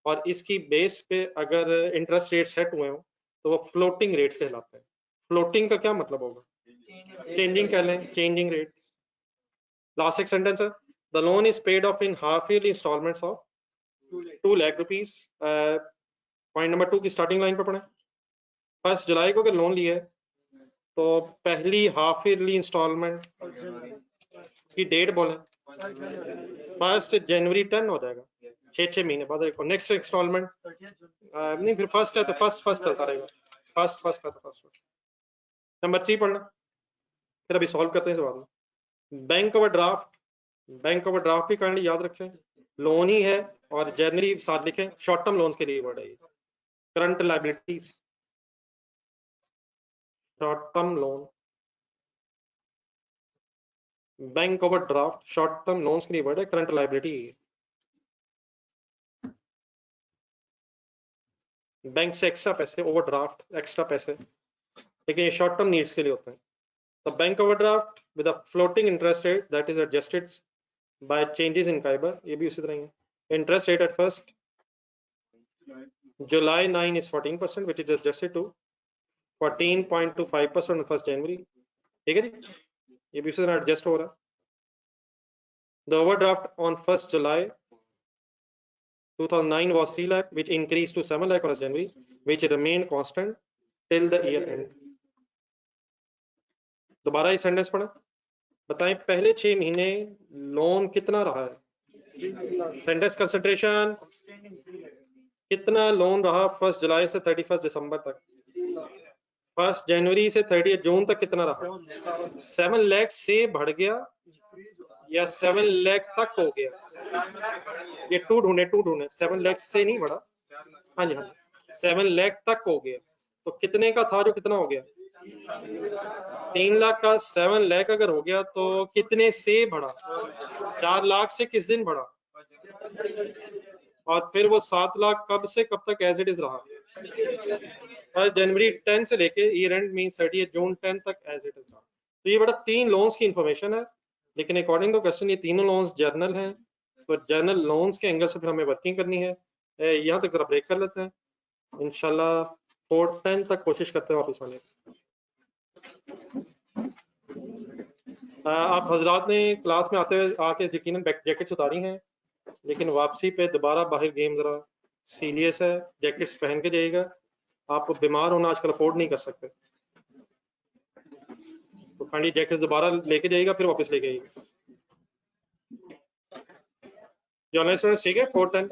Speaker 1: और इसकी बेस पे अगर इंटरेस्ट रेट सेट हुए हो तो वो फ्लोटिंग रेट्स कहलाते हैं। फ्लोटिंग का क्या मतलब होगा, चेंजिंग कह लें, चेंजिंग रेट। लास्ट एक सेंटेंस है, the loan is paid off in half yearly installments of 2 lakh rupees. Point number 2 की स्टार्टिंग लाइन पर पढ़े। 1 जुलाई को अगर लोन लिया है तो पहली हाफ ईयरली इंस्टॉलमेंट की डेट बोले 1 जनवरी 10 हो जाएगा, 6 महीने बाद। देखो नेक्स्ट इंस्टॉलमेंट नहीं, फिर फर्स्ट है तो फर्स्ट चलता रहेगा, फर्स्ट है तो फर्स्ट। नंबर 3 पढ़ना, फिर अभी सॉल्व करते हैं इस बात में। Bank over draft, bank over draft भी काइंडली याद रखें, लोन ही है और जनवरी साथ लिखें, शॉर्ट टर्म लोन के लिए वर्ड है ये। Current liabilities, short term loan, bank over draft short term loans के लिए वर्ड है, करंट लाइबिलिटी। बैंक से एक्स्ट्रा पैसे, ओवरड्राफ्ट एक्स्ट्रा पैसे। लेकिन ये शॉर्ट टर्म नीड्स के लिए होता है। The bank overdraft with a floating interest rate that is adjusted by changes in KIBOR, ये भी उसी तरह ही है। Interest rate at first July 9 is 14%, which is adjusted to 14.25% on 1st January. ठीक है जी, ये भी उसी तरह एडजस्ट हो रहा है। The overdraft on 1st July 2009 was 3 lakh, which increased to 7 lakh on 1st January, which remained constant till the year end. दोबारा ये सेंटेंस पढ़ें, बताएं पहले 6 महीने लोन कितना रहा है। सेंटेंस कंसंट्रेशन, कितना लोन रहा 1 जुलाई से 31 दिसंबर तक। 1 जनवरी से 30 जून तक कितना रहा। 7 लाख से बढ़ गया या 7 लाख तक हो गया। ये टू ढूंढे 7 लाख से नहीं बढ़ा, हाँ जी हाँ जी, 7 लाख तक हो गया। तो कितने का था जो कितना हो गया, 3 लाख का 7 लाख अगर हो गया तो कितने से बढ़ा, 4 लाख से किस दिन बढ़ा, और फिर वो 7 लाख कब से कब तक एज इट इज रहा। 1 जनवरी 10 से लेके ईयर एंड मीन 30 जून 10 तक एज इट इज रहा। तो ये बड़ा 3 लोन्स की इंफॉर्मेशन है, लेकिन अकॉर्डिंग टू क्वेश्चन ये तीनों लोन्स जर्नल हैं, तो जर्नल लोन्स के एंगल से फिर हमें वर्किंग करनी है। यहाँ तक जरा ब्रेक कर लेते हैं, इंशाल्लाह 4:10 तक कोशिश करते हैं वापस आने की। आप हजरात ने क्लास में आते हुए आके यकीनन जैकेट्स उतारी हैं, लेकिन वापसी पे दोबारा बाहर गेम जरा सीरियस है, जैकेट्स पहन के जाइएगा। आप बीमार होना आजकल अफोर्ड नहीं कर सकते, तो खाली जैकेट्स दोबारा लेके जाइएगा, फिर वापस लेके आइएगा। ऑनलाइन स्टूडेंट्स ठीक है 4:10।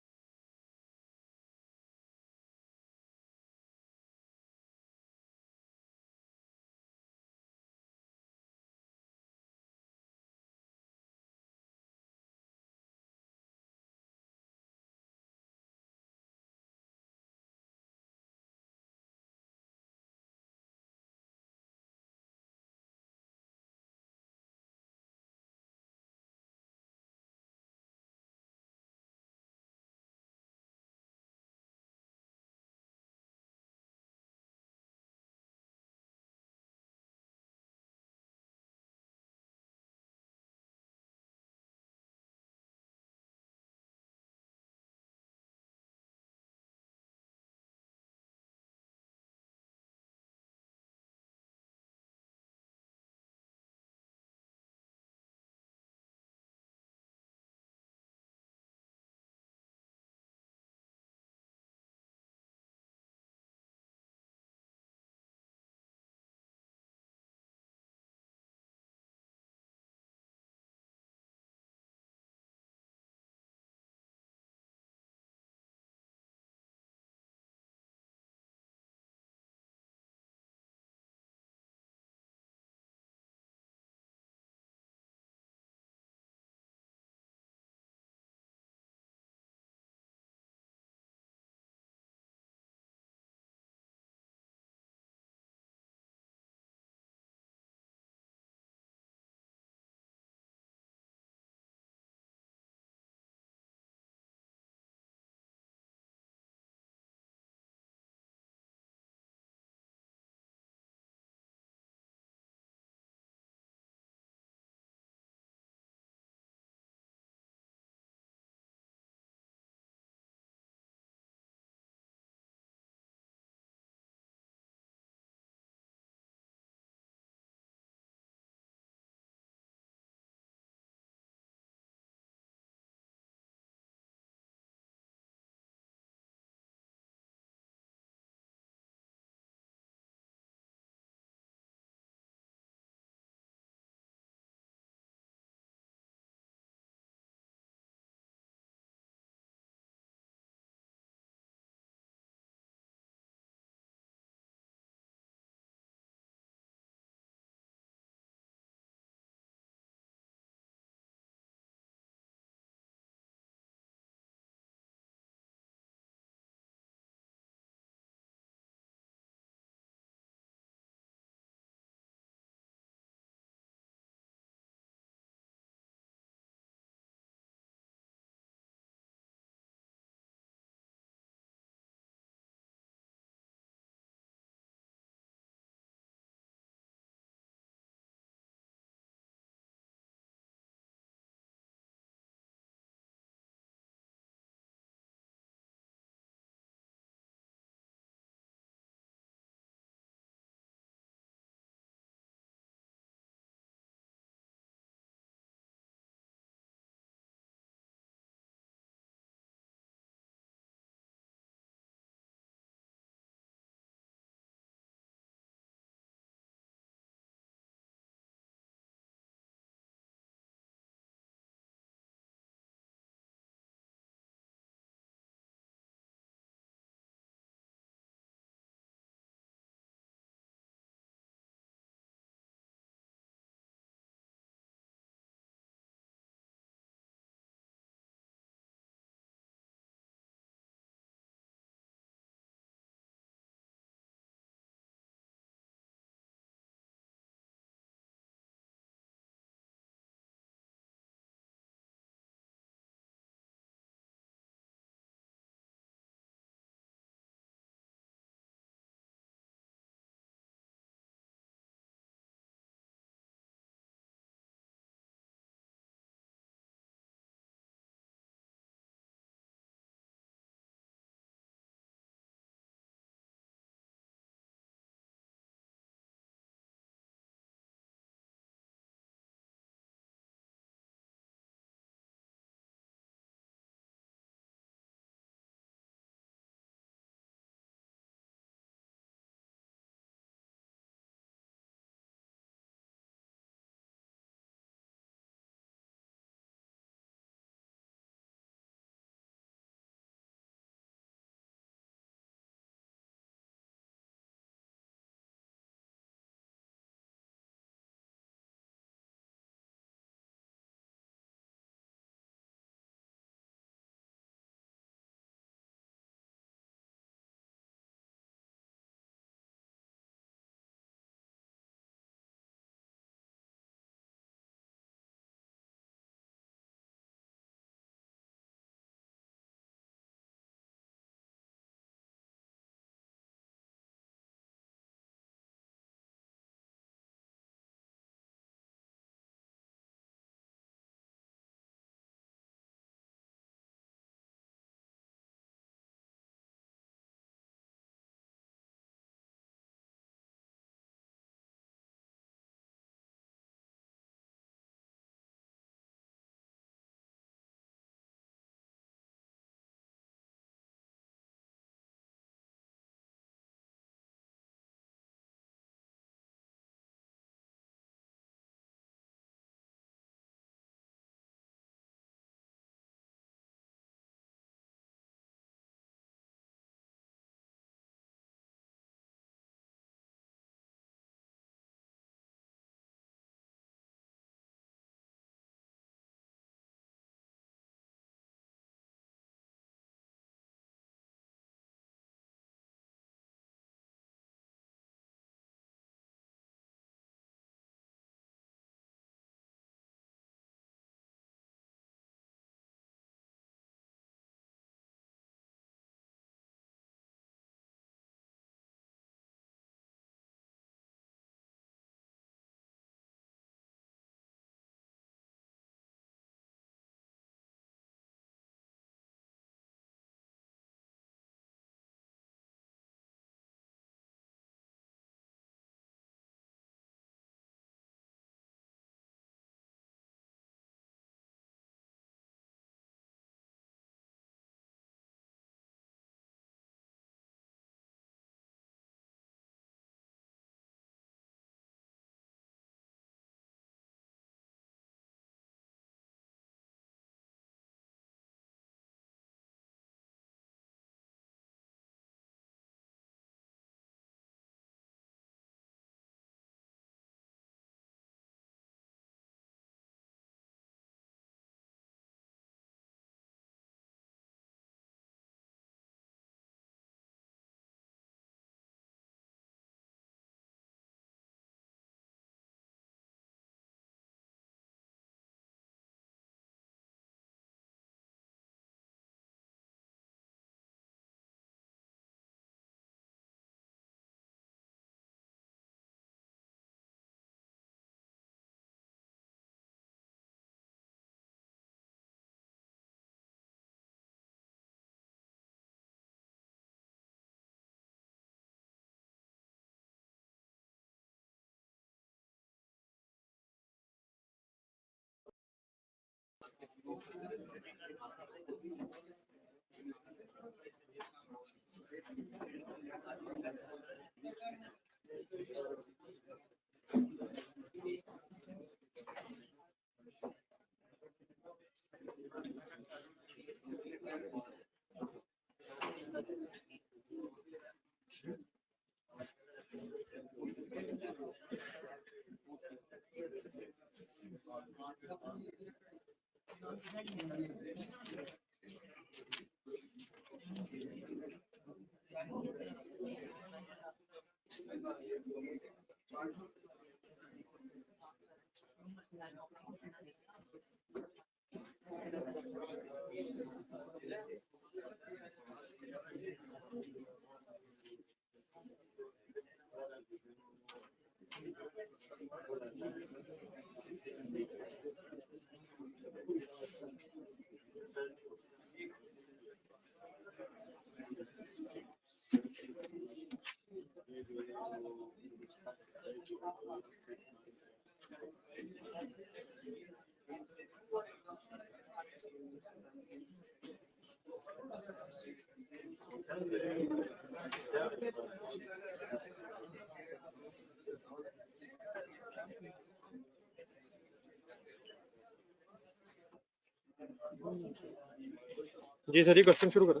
Speaker 1: जी सर, ये क्वेश्चन शुरू करें।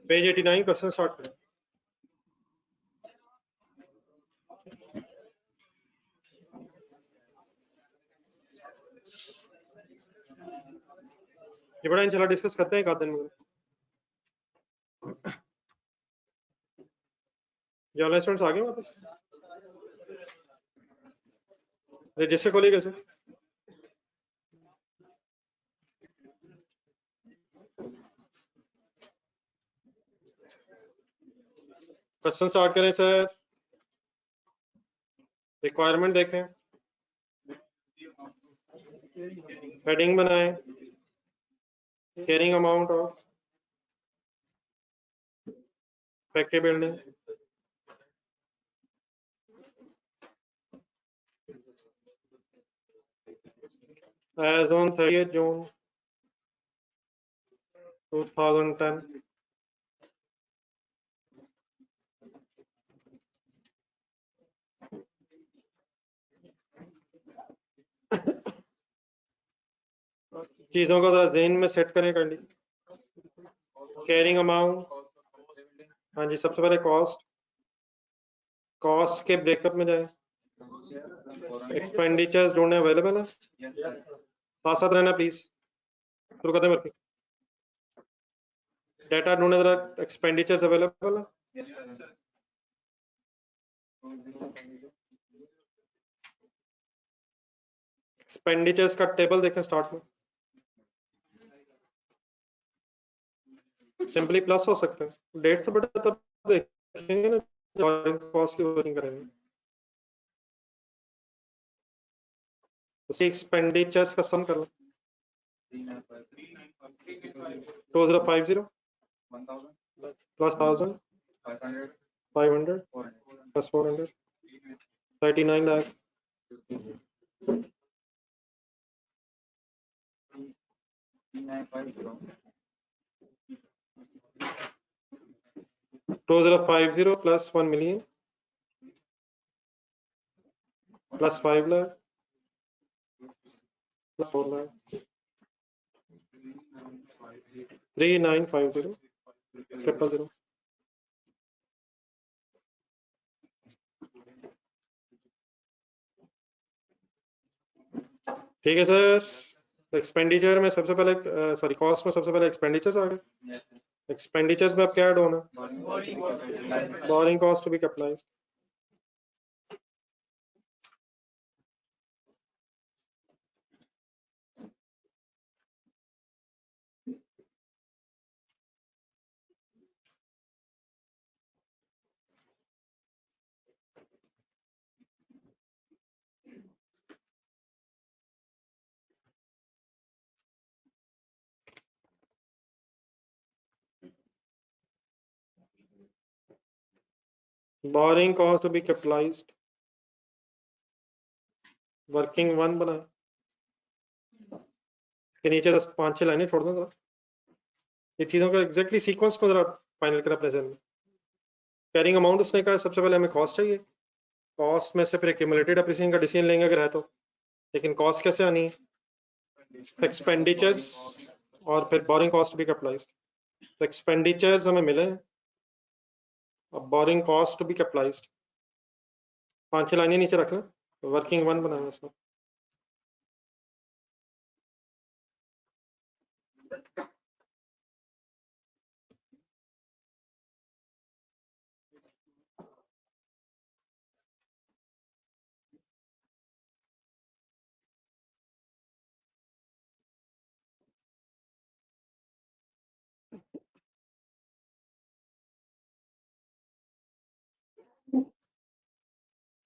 Speaker 1: पेज 89 क्वेश्चन स्टार्ट करें। ये बड़ा इंशाल्लाह डिस्कस करते हैं एक आध दिन में। जो ऑनलाइन स्टूडेंट्स आ गए वापस? रजिस्टर खोलिए कैसे? क्वेश्चन स्टार्ट करें सर। रिक्वायरमेंट देखें, हेडिंग बनाएं, carrying amount of factory building, as on 30th June 2010, चीजों को जरा ज़हन में सेट करें कर ली। कैरिंग अमाउंट, हाँ जी, सबसे पहले कॉस्ट के ब्रेकअप में जाए। एक्सपेंडिचर्स ढूंढने अवेलेबल है, साथ साथ रहना प्लीज। शुरू करते हैं। डेटा ढूंढने जरा, एक्सपेंडिचर्स अवेलेबल है। एक्सपेंडिचर्स का टेबल देखें स्टार्ट में। सिंपली प्लस हो सकता है, डेट से बड़ा तब देखेंगे ना कॉस्ट की वर्किंग करेंगे। उसी एक्सपेंडिचर्स का सम कर लो। 2050 plus 1000 500 plus 400 39 lakh 2050 plus 1 million plus 5 lakh plus 4 lakh 3950 000। ठीक है सर। एक्सपेंडिचर में सबसे पहले सॉरी कॉस्ट में सबसे पहले एक्सपेंडिचर्स आ गए। एक्सपेंडिचर्स में अब क्या ऐड होना? Borrowing cost to be capitalized. Borrowing cost to be capitalized, working 1 बनाए। के नीचे 5-6 लाइनें छोड़ दो जरा, ये चीज़ों का एग्जैक्टली सीक्वेंस को जरा फाइनल करा प्रेजेंट में। कैरिंग अमाउंट उसने कहा सबसे पहले हमें कॉस्ट चाहिए, कॉस्ट में से फिर एक्यूमुलेटेड डेप्रिसिएशन का डिसीजन लेंगे अगर है तो, लेकिन कॉस्ट कैसे आनी है, एक्सपेंडिचर्स और फिर बोरिंग कॉस्ट भी कैपिटलाइज। तो एक्सपेंडिचर्स हमें मिले, अब बोरिंग कॉस्ट भी कैपिटलाइज, 5-6 लाइनें नीचे रख लें, वर्किंग वन बनाना इसमें।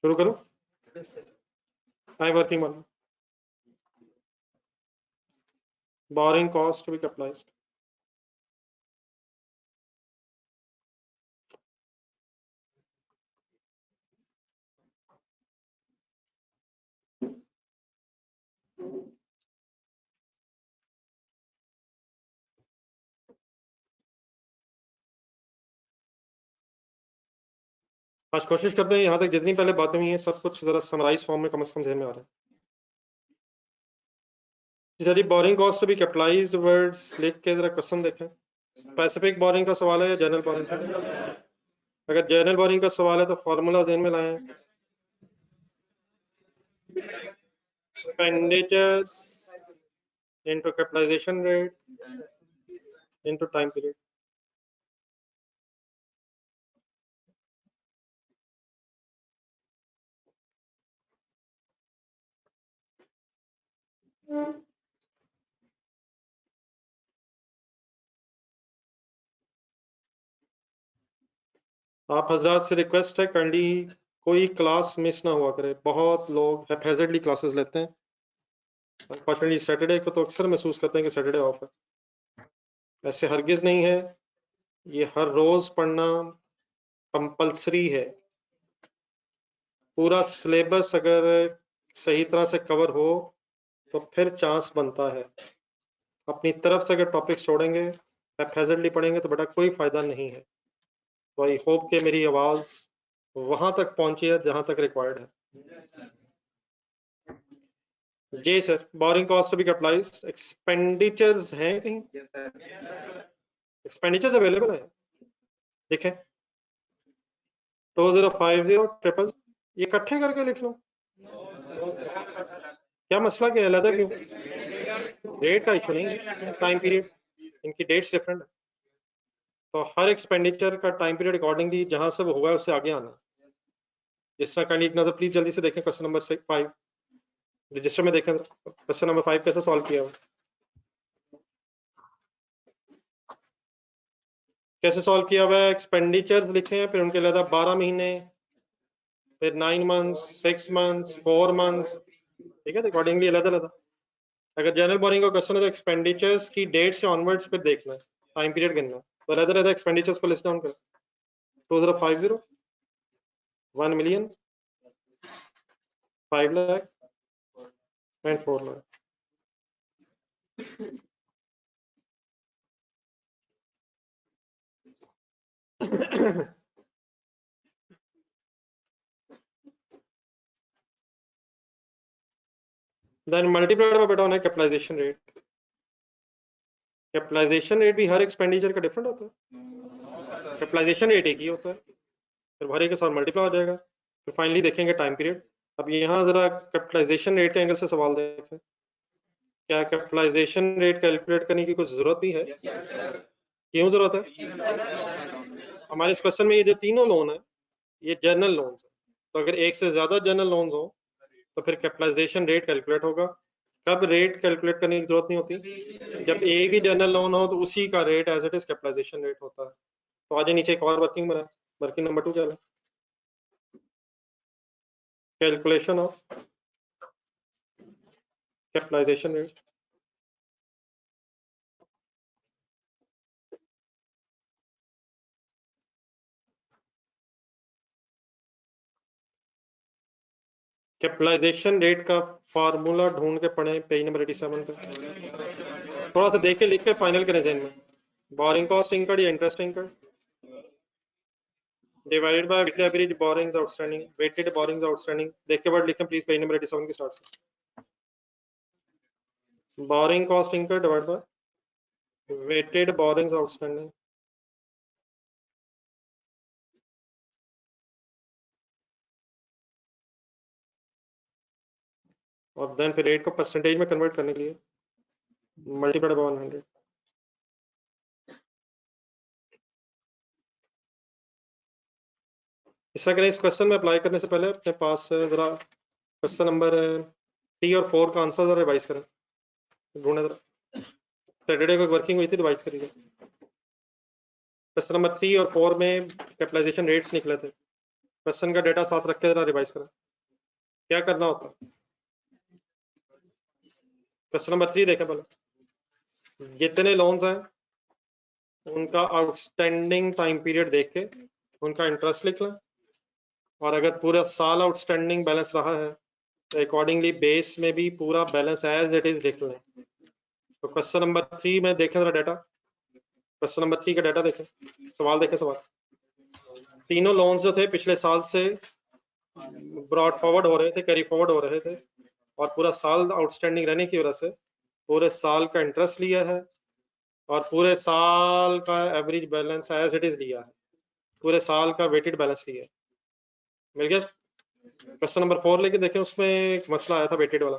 Speaker 1: शुरू करो, I working one, borrowing cost भी कैपिटलाइज। आज कोशिश करते हैं यहाँ तक जितनी पहले बातें हुई हैं सब कुछ जरा समराइज फॉर्म में कम से कम ध्यान में आ रहा है। यदि borrowing cost to be capitalized words लिख के जरा क्वेश्चन देखें, स्पेसिफिक बोरिंग का सवाल है या जनरल बोरिंग का? अगर जनरल बोरिंग का सवाल है तो फॉर्मूला ज़हन में लाएं, expenditures into capitalization rate into time period। आप हजरात से रिक्वेस्ट है काइंडली कोई क्लास मिस ना हुआ करे, बहुत लोग हैफेजर्डली क्लासेस लेते हैं, अनफॉर्चुनेटली सैटरडे को तो अक्सर महसूस करते हैं कि सैटरडे ऑफ है, ऐसे हरगिज नहीं है, ये हर रोज पढ़ना कंपलसरी है। पूरा सिलेबस अगर सही तरह से कवर हो तो फिर चांस बनता है, अपनी तरफ से अगर टॉपिक्स छोड़ेंगे हैफेजर्डली पढ़ेंगे तो बेटा कोई फायदा नहीं है। तो आई होप कि मेरी आवाज वहां तक पहुंची है जहां तक रिक्वायर्ड है। जी sir, borrowing cost to be capitalised, expenditures हैं कहीं, एक्सपेंडिचर्स अवेलेबल है, देखें 2050 ये इकट्ठे करके लिख लो, क्या मसला क्या है, अलग क्यों? डेट का इशू नहीं है, टाइम पीरियड, इनकी डेट्स डिफरेंट है, तो हर एक्सपेंडिचर का टाइम पीरियड अकॉर्डिंगली जहां से वो होगा उससे आगे आना। जिस तरह काइंडली एक नजर प्लीज जल्दी से देखें क्वेश्चन नंबर 5 रजिस्टर में देखें, क्वेश्चन नंबर 5 कैसे सॉल्व किया हुआ, कैसे सॉल्व किया हुआ है, एक्सपेंडिचर्स लिखे हैं, फिर उनके अलग 12 महीने, फिर 9 मंथ्स, 6 मंथ्स, 4 मंथ्स, ठीक है, अकॉर्डिंगली अलग अलग। अगर जनरल बोरिंग का क्वेश्चन है तो एक्सपेंडिचर्स की डेट से ऑनवर्ड्स फिर देखना है, टाइम पीरियड गिनना है, तो अलग अलग एक्सपेंडिचर्स को लिस्ट डाउन करें, 2050, 1 million, 5 lakh and 4 lakh. Then multiplied में बेटा होना है कैपिटलाइजेशन रेट, कैपिटलाइजेशन रेट भी हर एक्सपेंडिचर का डिफरेंट होता है, कैपिटलाइजेशन रेट एक ही होता है, फिर भरे के साथ मल्टीप्लाई हो जाएगा, फिर फाइनली देखेंगे टाइम पीरियड। अब यहाँ जरा कैपिटलाइजेशन रेट के एंगल से सवाल देखें, क्या कैपिटलाइजेशन रेट कैलकुलेट करने की कुछ जरूरत भी है? क्यों जरूरत है? हमारे इस क्वेश्चन में ये जो तीनों लोन है ये जर्नल लोन्स है, तो अगर एक से ज्यादा जर्नल लोन्स हो तो फिर कैपिटलाइजेशन रेट कैलकुलेट होगा। कब रेट कैलकुलेट करने की जरूरत नहीं होती? जब एक ही जर्नल लोन हो तो उसी का rate as it is capitalization rate होता है। तो आज नीचे एक और वर्किंग बना, वर्किंग नंबर 2 चला, calculation of capitalization rate. Capitalisation rate का फार्मूला ढूंढ के पढ़े पेज नंबर 87 पे, थोड़ा सा देख के लिख के फाइनल करें ज़हन में। बोरिंग कॉस्ट इनकर्ड या interest incurred divided by weighted average borrowings outstanding, weighted borrowings outstanding देख के वर्ड लिखें प्लीज पेज नंबर 87 के स्टार्ट से। Borrowing cost incurred divide by weighted borrowings outstanding. और देन फिर रेट को परसेंटेज में कन्वर्ट करने के लिए मल्टीप्लाइड बाय 100। इस तरह करें, इस क्वेश्चन में अप्लाई करने से पहले अपने पास जरा क्वेश्चन नंबर 3 और 4 का आंसर जरा रिवाइज करें, ढूंढे जरा। सैटरडे को वर्किंग हुई थी, रिवाइज करिए। क्वेश्चन नंबर 3 और 4 में कैपिटलाइजेशन रेट्स निकले थे, क्वेश्चन का डेटा साथ रख के जरा रिवाइज करें क्या करना होता है। क्वेश्चन नंबर 3 देखें पहले, जितने लोन्स हैं उनका आउटस्टैंडिंग टाइम पीरियड देख के उनका इंटरेस्ट लिख लें, और अगर पूरा साल आउटस्टैंडिंग बैलेंस रहा है तो अकॉर्डिंगली बेस में भी पूरा बैलेंस एज इट इज लिख लें। तो क्वेश्चन नंबर 3 में देखें जरा डेटा, क्वेश्चन नंबर 3 का डेटा देखें, सवाल देखें। सवाल, तीनों लोन्स जो थे पिछले साल से ब्रॉड फॉरवर्ड हो रहे थे, कैरी फॉरवर्ड हो रहे थे, और पूरा साल आउटस्टैंडिंग रहने की वजह से पूरे साल का इंटरेस्ट लिया है और पूरे साल का average balance as it is लिया है, पूरे साल का वेटेड बैलेंस लिया है। मिल गया। क्वेश्चन नंबर 4 लेके देखें, उसमें एक मसला आया था वेटेड वाला,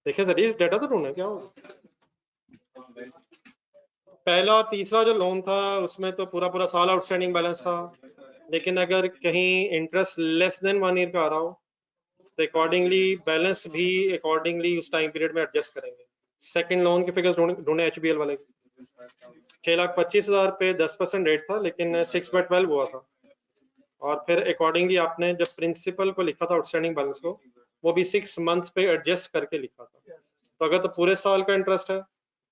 Speaker 1: देखें सर ये डेटा तो ढूंढना क्या होगा। पहला और तीसरा जो लोन था उसमें तो पूरा साल आउटस्टैंडिंग बैलेंस था, लेकिन अगर कहीं इंटरेस्ट लेस देन 1 ईयर का आ रहा हो तो अकॉर्डिंगली बैलेंस भी अकॉर्डिंगली उस टाइम पीरियड में एडजस्ट करेंगे। सेकंड लोन के फिगर्स ढूंढे HBL वाले, 6,25,000 पे 10% रेट था, लेकिन 6/12 हुआ था। और फिर अकॉर्डिंगली आपने जब प्रिंसिपल को लिखा था आउटस्टैंडिंग बैलेंस को, वो भी 6 मंथ पे एडजस्ट करके लिखा था। तो अगर तो पूरे साल का इंटरेस्ट है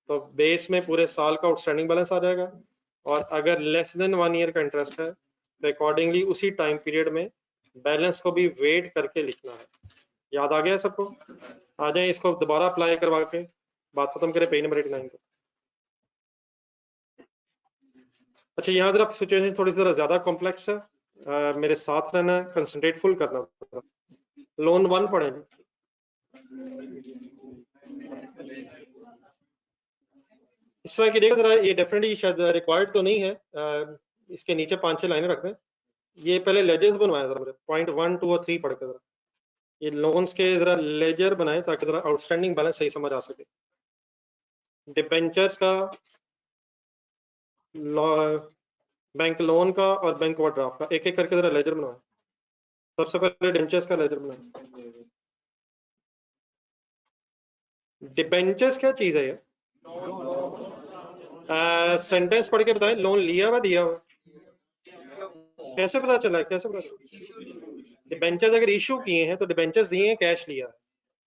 Speaker 1: तो बेस में पूरे साल का आउटस्टैंडिंग बैलेंस आ जाएगा, और अगर लेस देन 1 ईयर का इंटरेस्ट है तो अकॉर्डिंगली उसी टाइम पीरियड में बैलेंस को भी वेट करके लिखना है। याद आ गया सबको? आ जाए, इसको दोबारा अप्लाई करवा के बात खत्म करें पेज नंबर 89 को। अच्छा, यहाँ जरा सिचुएशन थोड़ी सी ज्यादा कॉम्प्लेक्स है, मेरे साथ रहना है, कंसंट्रेट फुल करना। लोन 1 पढ़े, इस तरह की देखो जरा, ये डेफिनेटली शायद रिक्वायर्ड तो नहीं है, इसके नीचे 5-6 लाइनें रख दें। ये पहले लेजर्स बनवाए जरा, पॉइंट 1, 2 और 3 पढ़ के जरा ये लोन्स के जरा लेजर बनाए ताकि जरा आउटस्टैंडिंग बैलेंस सही समझ आ सके। डिबेंचर्स का, बैंक लोन का और बैंक ओवरड्राफ्ट का एक एक करके जरा लेजर बनवाए। सबसे पहले डिबेंचर्स का लेजर बनाए। डिबेंचर्स क्या चीज है ये? सेंटेंस पढ़ के बताएं, लोन लिया हुआ दिया हुआ, कैसे पता चला, कैसे पता चला? डिबेंचर्स अगर इशू किए हैं तो डिबेंचर्स दिए हैं, कैश लिया है।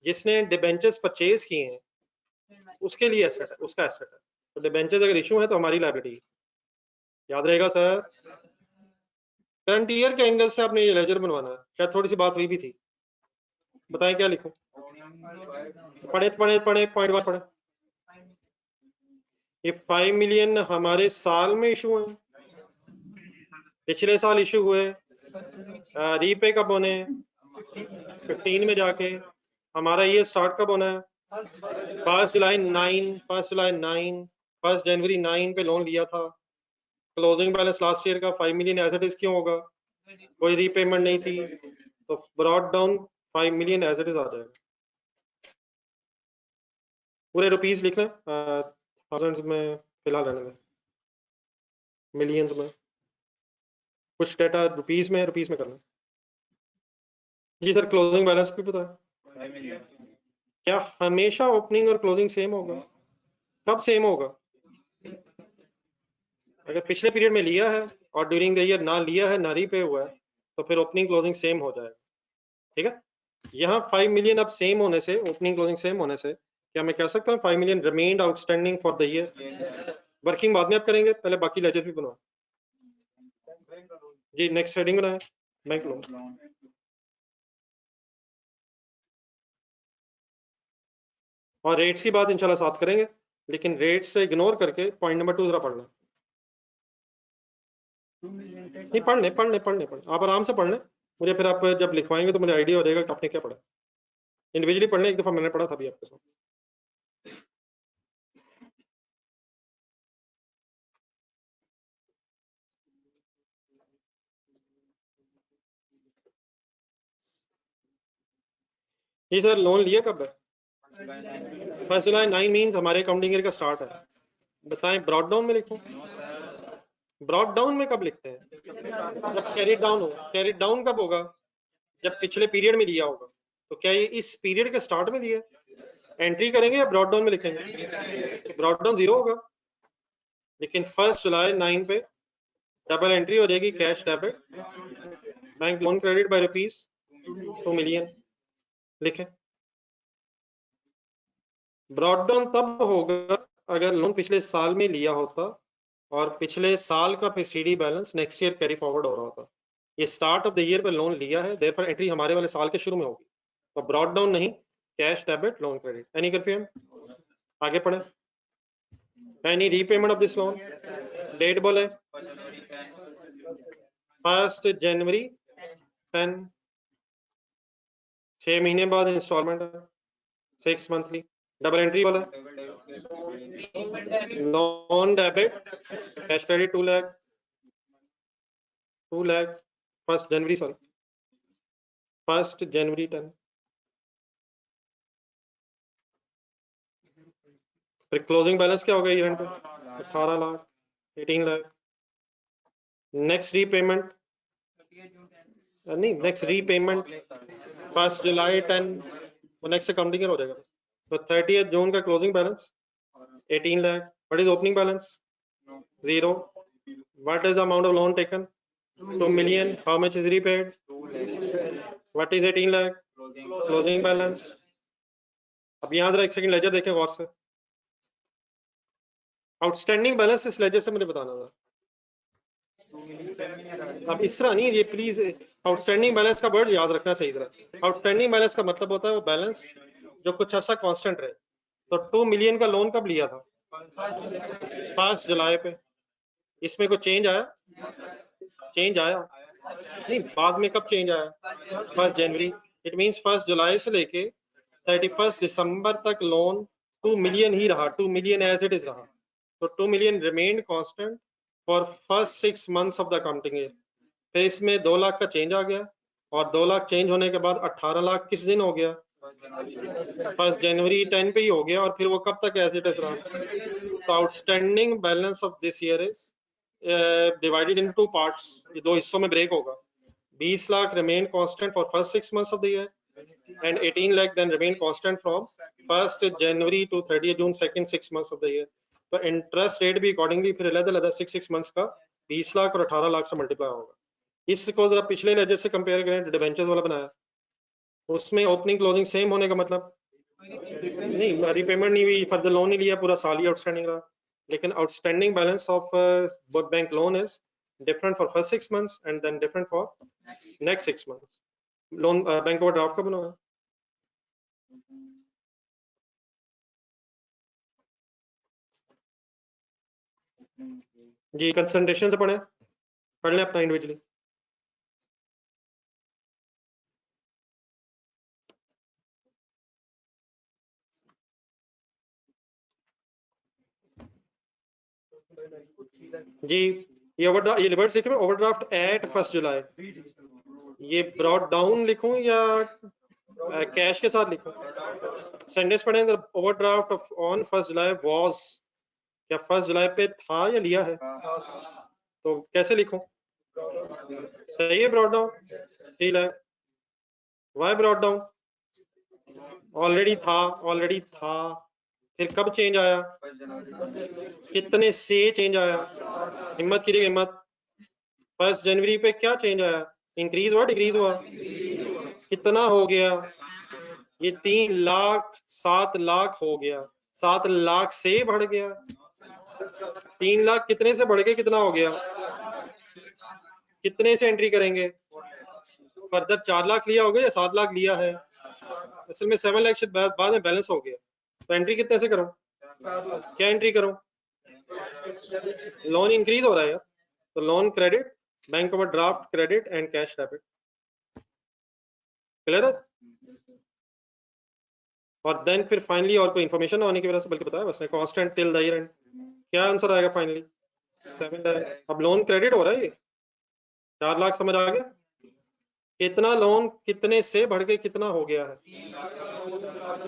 Speaker 1: जिसने डिबेंचर्स परचेज किए हैं उसके लिए एसेट है, उसका एसेट है। तो डिबेंचर्स अगर इशू है तो हमारी लायबिलिटी, याद रहेगा सर। करंट ईयर के एंगल से आपने ये लेजर बनवाना है। शायद थोड़ी सी बात हुई भी थी, बताएं क्या लिखूं? पढ़े पढ़े पढ़े पॉइंट 1 पढ़े। ये 5 मिलियन हमारे साल में इशू है, पिछले साल इशू हुए, रीपे कब होने 15 में जाके, हमारा ये स्टार्ट कब होना है 1 जुलाई 9, 1 जनवरी 9 पे लोन लिया था। क्लोजिंग बैलेंस लास्ट ईयर का 5 मिलियन एज इट इज क्यों होगा, कोई रीपेमेंट नहीं थी, तो brought down 5 million as it is आ जाएगा। पूरे रुपीस लिख लें, थाउजेंड्स में फिलहाल रहने में, मिलियंस में, कुछ डेटा रुपीस में कर लें। जी सर, क्लोजिंग बैलेंस भी पता है क्या? हमेशा ओपनिंग और क्लोजिंग सेम होगा? कब सेम होगा? अगर पिछले पीरियड में लिया है और ड्यूरिंग द ईयर ना लिया है, ना रीपे हुआ है, तो फिर ओपनिंग क्लोजिंग सेम हो जाएगा। ठीक है, यहाँ 5 मिलियन अब सेम होने से, ओपनिंग क्लोजिंग सेम होने से, क्या मैं कह सकता हूँ 5 million remained outstanding for the year? Working बाद में आप करेंगे, पहले बाकी लेजर भी बनवा। जी नेक्स्ट हेडिंग बनाए, बैंक लोन। और रेट्स की बात इंशाल्लाह साथ करेंगे, लेकिन रेट्स से इग्नोर करके पॉइंट नंबर 2 जरा पढ़ना। नहीं, पढ़ने आप आराम से पढ़ लें, मुझे फिर आप जब लिखवाएंगे तो मुझे आइडिया हो जाएगा कि आपने क्या पढ़ा। इंडिविजुअली पढ़ने, एक दफा मैंने पढ़ा था अभी आपके साथ। जी सर, लोन लिया कब है? 1 जुलाई 9 मीन्स हमारे अकाउंटिंग ईयर का स्टार्ट है। बताएं ब्रॉड डाउन में लिखूं? ब्रॉड डाउन में कब लिखते हैं? जब कैरी डाउन हो। कैरी डाउन कब होगा? जब पिछले पीरियड में लिया होगा। तो क्या ये इस पीरियड के स्टार्ट में लिया? एंट्री करेंगे या ब्रॉड डाउन में लिखेंगे? तो ब्रॉड डाउन 0 होगा, लेकिन 1 जुलाई 9 पे डबल एंट्री हो जाएगी, cash debit bank loan credit by ₹2 million. लिखें। ब्रॉड डाउन तब होगा अगर लोन पिछले साल में लिया होता और पिछले साल का preceding balance next year carry forward हो रहा होता। ये स्टार्ट ऑफ द ईयर पे लोन लिया है, देयरफॉर एंट्री हमारे वाले साल के शुरू में होगी। तो ब्रॉड डाउन नहीं, cash debit loan credit. Any confusion? आगे पढ़े। Any repayment of this loan? Date बोले 1 जनवरी 10। 6 महीने बाद इंस्टॉलमेंट है, 6 मंथली। डबल एंट्री वाला non debit cash credit 2 lakh 1 जनवरी 1 जनवरी 10। फिर क्लोजिंग बैलेंस क्या होगा ईयर पे? 18 लाख 18 लाख। नेक्स्ट रीपेमेंट नहीं, नेक्स्ट रीपेमेंट 1 जुलाई 10, वो नेक्स्ट अकाउंटिंग ईयर हो जाएगा। तो 30 जून का closing balance 18 lakh. What is opening balance? 0। What is the amount of loan taken? 2 million. How much is repaid? What is 18 lakh? Closing balance. अब यहाँ जरा एक सेकंड लेजर देखें गौर से। आउटस्टैंडिंग बैलेंस इस लेजर से मुझे बताना था। अब इस तरह नहीं, ये प्लीज आउटस्टैंडिंग बैलेंस का वर्ड याद रखना सही तरह। आउटस्टैंडिंग बैलेंस का मतलब होता है वो बैलेंस जो कुछ ऐसा कांस्टेंट रहे। तो 2 मिलियन का लोन कब लिया था? 5 जुलाई पे। इसमें कोई चेंज आया? चेंज आया नहीं, बाद में कब चेंज आया? 1 जनवरी। इट मींस 1 जुलाई से लेके 31 दिसंबर तक लोन 2 मिलियन ही रहा, 2 मिलियन एज इट इज रहा। तो 2 million remained constant for first 6 months of the accounting year. फिर इसमें 2 लाख का चेंज आ गया, और 2 लाख चेंज होने के बाद 18 लाख किस दिन हो गया? 1 जनवरी 10 पे ही हो गया। और फिर वो कब तक एज इट इज रहा? तो outstanding balance of this year is divided in 2 parts. ये 2 हिस्सों में ब्रेक होगा। 20 lakh remain constant for first 6 months of the year and 18 lakh then remain constant from 1st January to 30th June second 6 months of the year। तो interest rate भी accordingly फिर अलग-अलग 6 months का 20 लाख और 18 लाख से मल्टीप्लाई होगा। इसको जरा पिछले लेजर से कंपेयर करें, डिबेंचर्स वाला बनाया, उसमें ओपनिंग क्लोजिंग सेम होने का मतलब नहीं, रीपेमेंट नहीं हुई, फर्दर लोन नहीं लिया, पूरा साल ही आउटस्टैंडिंग रहा। लेकिन outstanding balance of bank loan is different for first 6 months and then different for next 6 months. Loan bank overdraft कब बना? जी कंसंट्रेशन से पढ़े, पढ़ लें अपना इंडिविजुअली। जी ये ओवरड्राफ्ट, ये रिवर्स लिखे, ओवरड्राफ्ट एट 1 जुलाई। ये ब्रॉड डाउन लिखूं या कैश के साथ लिखूं? सेंटेंस पढ़े, ओवरड्राफ्ट ऑन 1 जुलाई वाज, क्या 1 जुलाई पे था या लिया है? तो कैसे लिखूं? सही है, brought down 3 lakh. Why brought down? Already था। फिर कब चेंज आया? कितने से चेंज आया? हिम्मत कीजिए हिम्मत। 1 जनवरी पे क्या चेंज आया? इंक्रीज हुआ डिक्रीज हुआ? कितना हो गया? ये 3 लाख 7 लाख हो गया। 7 लाख से बढ़ गया। 3 लाख कितने से बढ़ के कितना हो गया? कितने से एंट्री करेंगे? फर्दर 4 लाख लिया होगा या 7 लाख लिया है? असल में 7 लाख से बाद में बैलेंस हो गया। तो एंट्री कितने से करूं? क्या एंट्री करूं? लोन इंक्रीज हो रहा है यार, तो loan credit, bank overdraft credit and cash debit. Clear है? और देन फिर फाइनली और कोई इन्फॉर्मेशन होने की वजह से बल्कि बताया बस constant till the year and. क्या आंसर आएगा फाइनली? 7 लाख। अब लोन क्रेडिट हो रहा है ये 4 लाख, समझ आ गया? कितना लोन कितने से बढ़ के कितना हो गया है?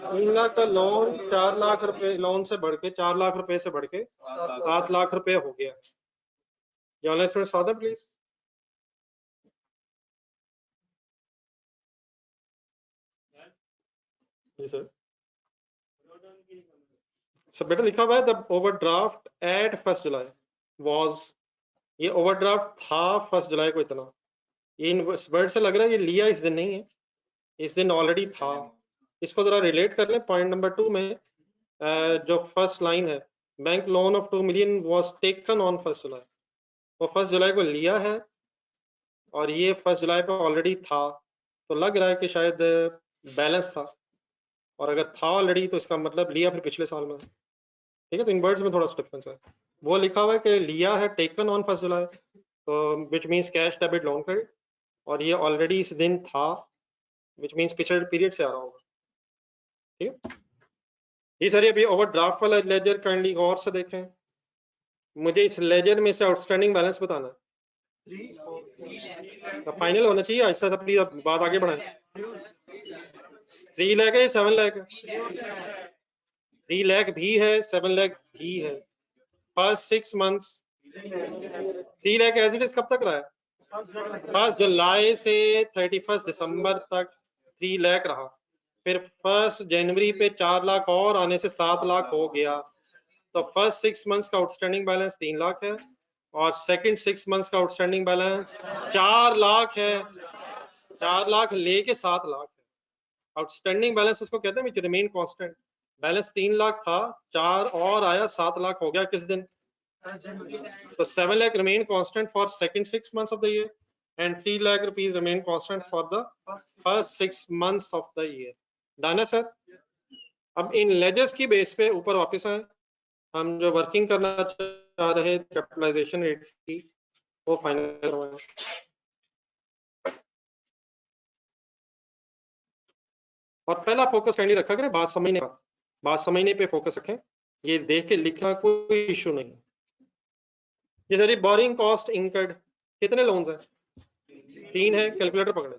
Speaker 1: 3 लाख का लोन 4 लाख रुपए लोन से बढ़ के 4 लाख रुपए से बढ़ के 7 लाख रुपए हो गया। ऑनलाइन स्टूडेंट सादा प्लीज। जी सर। सब बेटा लिखा हुआ है द ओवरड्राफ्ट एट 1 जुलाई वाज, ये ओवरड्राफ्ट था 1 जुलाई को इतना। ये इन वर्ड से लग रहा है ये लिया इस दिन नहीं है, इस दिन ऑलरेडी था। इसको जरा रिलेट कर लें पॉइंट नंबर 2 में। जो फर्स्ट लाइन है, bank loan of 2 million was taken on 1 जुलाई, वो 1 जुलाई को लिया है और ये 1 जुलाई पे ऑलरेडी था, तो लग रहा है कि शायद बैलेंस था, और अगर था ऑलरेडी तो इसका मतलब लिया फिर पिछले साल में। ठीक है, तो इन वर्ड्स में थोड़ा सा डिफरेंस है। वो लिखा हुआ है कि लिया है टेकन ऑन 1 जुलाई, तो which means cash debit loan credit, और ये ऑलरेडी इस दिन था विच मीन्स पिछले पीरियड से आ रहा होगा। ठीक है जी सर। अभी ओवरड्राफ्ट वाला लेजर काइंडली गौर से देखें, मुझे इस लेजर में से आउटस्टैंडिंग बैलेंस बताना है, तो फाइनल होना चाहिए। ऐसा सब प्लीज बात आगे बढ़ाएं। 3 लाख है 7 लाख है? 3 लाख भी है 7 लाख भी है। First 6 months 3 lakh as it is कब तक रहा है? 1 जुलाई से 31 दिसंबर तक 3 लाख रहा, फिर 1 जनवरी पे 4 लाख और आने से 7 लाख हो गया। तो फर्स्ट 6 मंथ्स का आउटस्टैंडिंग बैलेंस 3 लाख है और सेकंड 6 मंथ्स का आउटस्टैंडिंग बैलेंस 4 लाख है। 4 लाख लेके 7 लाख है। आउटस्टैंडिंग बैलेंस उसको कहते हैं which remain constant. Balance 3 lakh था, 4 और आया, 7 लाख हो गया किस दिन? तो 7 lakh remain constant for second 6 months of the year and 3 lakh rupees remain constant for the first 6 months of the year. Done है सर? अब इन लेजर्स की बेस पे ऊपर वापस आए, हम जो वर्किंग करना चाह रहे कैपिटलाइजेशन रेट की वो फाइनल करवाएं। और पहला फोकस काइंडली रखा करें बात समझने पे फोकस रखें, ये देख के लिखना कोई इशू नहीं। ये सर बोरिंग कॉस्ट इनकर्ड, कितने लोन्स हैं? 3 है, कैलकुलेटर पकड़े।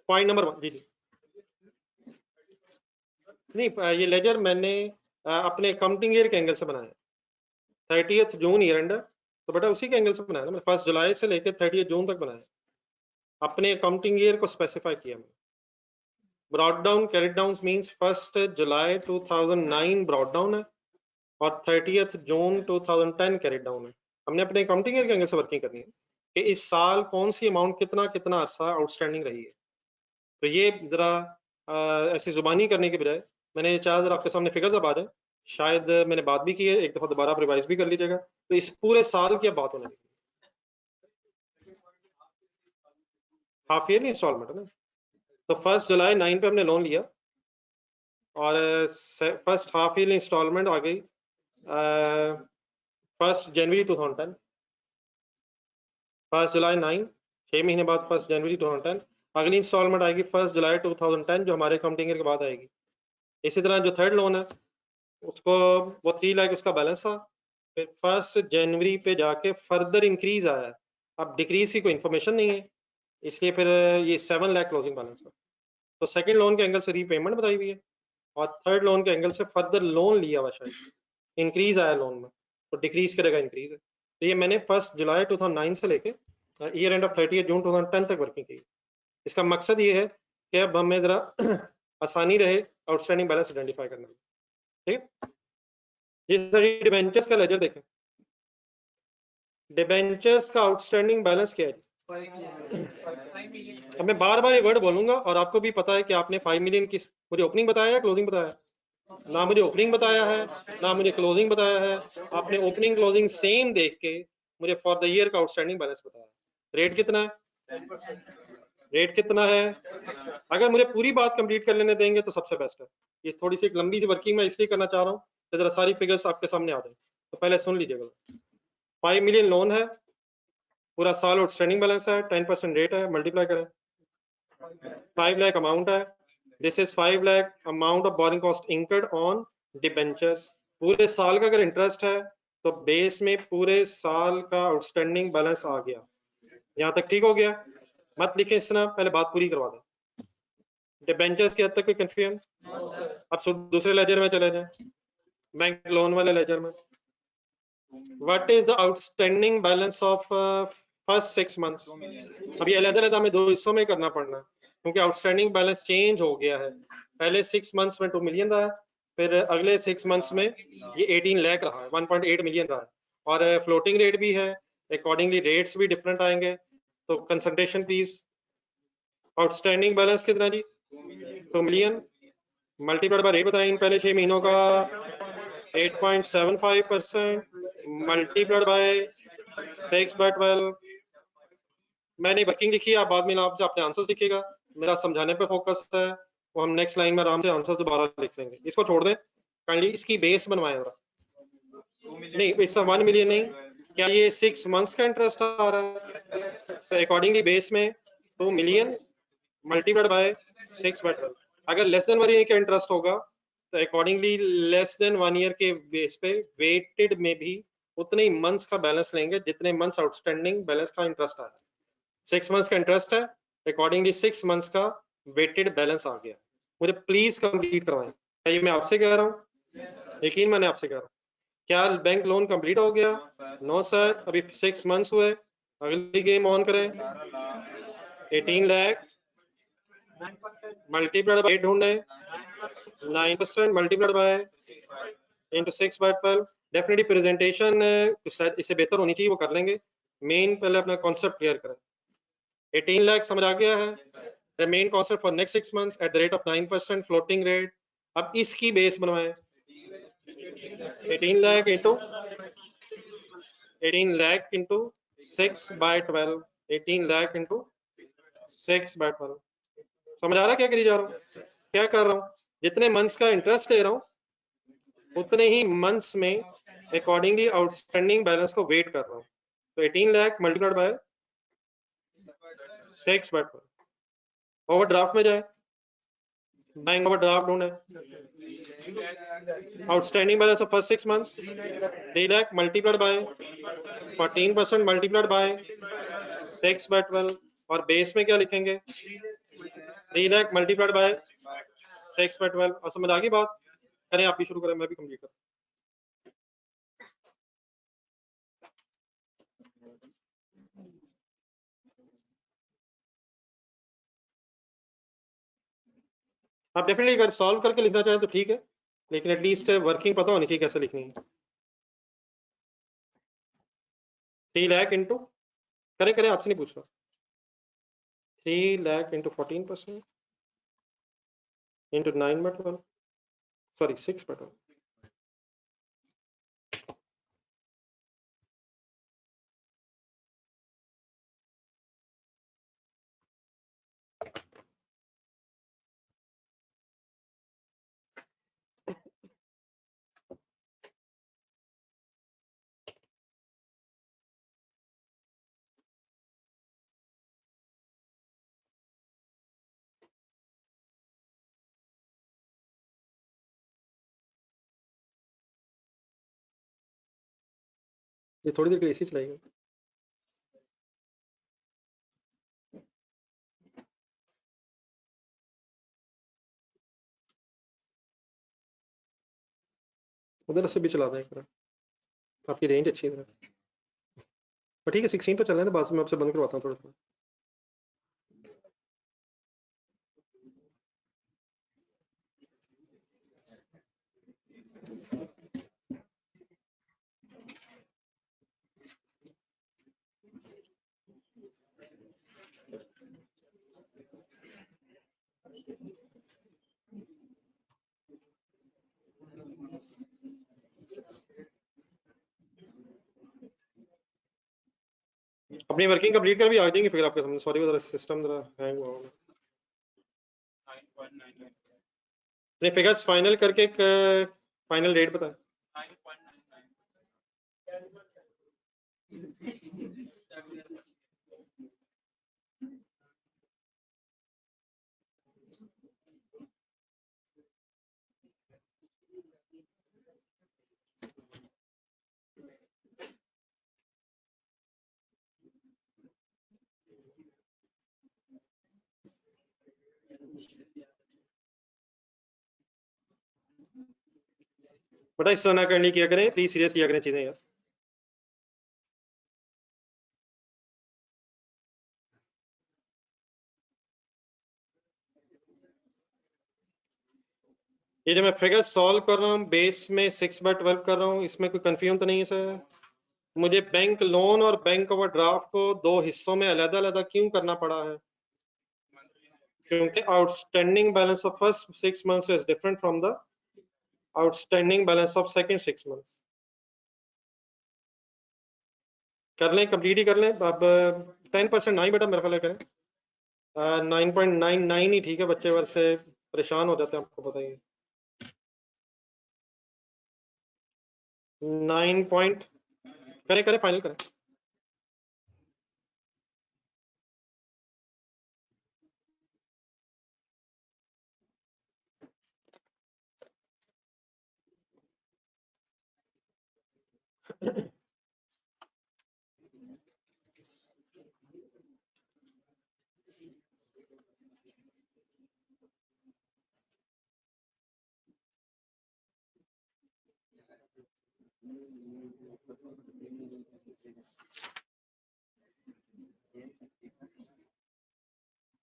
Speaker 1: पॉइंट नंबर 1 जी जी नहीं, ये लेजर मैंने अपने अकाउंटिंग ईयर के एंगल से बनाया, 30th जून ईयर एंड, तो बेटा उसी के एंगल से बनाया ना, मैंने 1 जुलाई से लेकर 30th जून तक बनाया, अपने अकाउंटिंग ईयर को स्पेसिफाई किया मैंने। Brought down carried down means 1 जुलाई 2009 ब्रॉड डाउन है और 30th जून 2010 कैरिड डाउन है। हमने अपने अकाउंटिंग ईयर के एंगल से वर्किंग करनी है कि इस साल कौन सी अमाउंट कितना कितना अरसा आउटस्टैंडिंग रही है। तो ये जरा ऐसी जुबानी करने के बजाय मैंने चाहा जरा आपके सामने फिगर्स अब आ जाए, शायद मैंने बात भी की है, एक दफा दोबारा आप रिवाइज भी कर लीजिएगा, तो इस पूरे साल की बात होने लगी। हाफ ईयरली इंस्टॉलमेंट है ना, तो 1 जुलाई 9 पे हमने लोन लिया और फर्स्ट हाफ ईयरली इंस्टॉलमेंट आ गई 1 जनवरी 2010। 1 जुलाई 9, 6 महीने बाद 1 जनवरी 2010। अगली इंस्टॉलमेंट आएगी 1 जुलाई 2010 जो हमारे अकाउंटिंग ईयर के बाद आएगी। इसी तरह जो थर्ड लोन है उसको वो 3 लाख उसका बैलेंस था, फिर 1 जनवरी पे जाके फर्दर इंक्रीज आया, अब डिक्रीज की कोई इन्फॉर्मेशन नहीं है, इसलिए फिर ये 7 लाख क्लोजिंग बैलेंस है। तो सेकंड लोन के एंगल से रीपेमेंट बताई हुई है और थर्ड लोन के एंगल से फर्दर लोन लिया हुआ, शायद इंक्रीज आया लोन में तो डिक्रीज करेगा इंक्रीज है। तो ये मैंने 1 जुलाई 2009 से लेके ईयर एंड ऑफ 30 जून 2010 तक वर्किंग की। इसका मकसद ये है कि अब हमें जरा आसानी रहे आउटस्टैंडिंग बैलेंस आइडेंटिफाई करने में। ठीक, ये सारी डिबेंचर्स का लेजर देखें। डिबेंचर्स का आउटस्टैंडिंग बैलेंस क्या है? अब मैं बार बार ये वर्ड बोलूंगा और आपको भी पता है कि आपने 5 मिलियन किस मुझे ओपनिंग बताया है क्लोजिंग बताया है? ना मुझे ओपनिंग बताया है ना मुझे क्लोजिंग बताया है। आपने ओपनिंग क्लोजिंग सेम देख के मुझे फॉर द ईयर का आउटस्टैंडिंग बैलेंस बताया। रेट कितना है? रेट कितना है? अगर मुझे पूरी बात कंप्लीट कर लेने देंगे तो सबसे बेस्ट है। ये थोड़ी सी लंबी सी वर्किंग मैं इसलिए करना चाह रहा हूँ कि जरा सारी फिगर्स आपके सामने आ जाए। तो पहले सुन लीजिएगा। 5 मिलियन लोन है, पूरा साल आउटस्टैंडिंग बैलेंस है, 10% रेट है, मल्टीप्लाई करें। 5 लाख अमाउंट है, this is 5 lakh amount of borrowing cost incurred on debentures. पूरे साल का अगर इंटरेस्ट है तो बेस में पूरे साल का आउटस्टैंडिंग बैलेंस आ गया। यहाँ तक ठीक हो गया? मत लिखें इस तरह, पहले बात पूरी करवा दें। डिबेंचर्स के हद तक कोई कंफ्यूजन? अब दूसरे लेजर में चले जाएं, बैंक लोन वाले लेजर में। What is the outstanding balance of first 6 months? अब ये अलग-अलग हमें दो हिस्सों में करना पड़ना है क्योंकि आउटस्टैंडिंग बैलेंस चेंज हो गया है। पहले 6 मंथ्स में 2 मिलियन रहा है, फिर अगले 6 मंथ्स में ये 18 लाख रहा है, 1.8 मिलियन रहा है, और फ्लोटिंग रेट भी है, अकॉर्डिंगली रेट्स भी डिफरेंट आएंगे। तो कंसंट्रेशन प्लीज। आउटस्टैंडिंग बैलेंस कितना जी? 2 मिलियन मल्टीप्लाइड बाय रेट बताएं इन पहले 6 महीनों का 8.75% मल्टीप्लाइड बाय 6/12। मैंने वर्किंग लिखी है, आप बाद में आप अपने आंसर्स लिखिएगा, मेरा समझाने पे फोकस है, वो हम नेक्स्ट लाइन में आराम से आंसर्स दोबारा लिख लेंगे। इसको छोड़ दें काइंडली, इसकी बेस बनवाएं जरा। नहीं, इसका 1 मिलियन नहीं, क्या ये 6 मंथ्स का इंटरेस्ट आ रहा है? तो अकॉर्डिंगली बेस में 2 मिलियन मल्टीप्लाइड बाय 6/12। अगर लेस देन 1 ईयर का इंटरेस्ट होगा तो अकॉर्डिंगली लेस देन 1 ईयर के बेस पे वेटेड में भी उतने ही मंथ्स का बैलेंस लेंगे जितने मंथ्स आउटस्टैंडिंग बैलेंस का इंटरेस्ट आया। 6 मंथ्स का इंटरेस्ट है, अकॉर्डिंगली 6 मंथ्स का वेटेड बैलेंस आ गया। मुझे प्लीज कंप्लीट करवाएं। ये मैं आपसे कह रहा हूँ, यकीन मैंने आपसे कह रहा हूँ। क्या बैंक लोन कंप्लीट हो गया? नो सर, अभी 6 मंथ्स हुए। अगली गेम ऑन करें। 18 लाख मल्टीप्लाइड बाय ढूंढे, 9% multiplied by into 6/12। Definitely presentation शायद इससे बेहतर होनी चाहिए, वो कर लेंगे। मेन पहले अपना कॉन्सेप्ट क्लियर करें। 18 लाख समझ आ गया है? The main concept for next 6 months at the rate of 9% floating rate. अब इसकी बेस बनवाएं। 18 lakh into 18 lakh into 6/12, 18 lakh into 6/12। समझ आ रहा है क्या करी जा रहा हूँ, क्या कर रहा हूँ? जितने मंथ्स का इंटरेस्ट ले रहा हूँ उतने ही मंथ्स में अकॉर्डिंगली आउटस्टैंडिंग बैलेंस को वेट कर रहा हूँ। तो 18 लाख मल्टीप्लाइड बाय 6/12। ओवरड्राफ्ट में जाए, बैंक ओवरड्राफ्ट ढूंढे। Outstanding balance of first 6 months 3 lakh multiplied by 14% multiplied by 6/12, और बेस में क्या लिखेंगे? 3 लाख मल्टीप्लाइड बाय 6/12। और समझ आ गई बात? करें, आप भी शुरू करें, मैं भी कंप्लीट करूं। आप डेफिनेटली अगर सॉल्व करके लिखना चाहें तो ठीक है, लेकिन एटलीस्ट वर्किंग पता होनी चाहिए कैसे लिखनी है। 3 लाख इंटू, करें करें, आपसे नहीं पूछ रहा। 3 लाख इंटू 14% इंटू 9/12, सॉरी 6/12। ये थोड़ी देर के लिए इसी चलाएगा। उधर से भी चला दें एक बार, आपकी रेंज अच्छी है। पर ठीक है, 16 पे चल रहे हैं, बाद में आपसे बंद करवाता हूँ थोड़ा थोड़ा। अब अपनी वर्किंग कंप्लीट कर भी आ जाएंगे फिर आपके सामने। सॉरी जरा सिस्टम जरा हैंग हुआ। नहीं फिगर्स फाइनल करके एक फाइनल रेट बताएं। बेटा इस तरह ना करनी किया करें, प्लीज सीरियस किया करें चीजें यार। ये जो मैं फिगर सॉल्व कर रहा हूँ बेस में 6/12 कर रहा हूँ, इसमें कोई कंफ्यूजन तो नहीं है सर? मुझे बैंक लोन और बैंक ओवरड्राफ्ट को दो हिस्सों में अलग अलग क्यों करना पड़ा है? क्योंकि outstanding balance of first 6 months is different from the outstanding balance of second 6 months। कर लें, कंप्लीट ही कर लें। अब 10% ना ही बेटा मेरे ख्याल करें, 9.99 ही ठीक है, बच्चे वर्ष से परेशान हो जाते हैं, आपको बताइए। 9 पॉइंट करें करें फाइनल करें।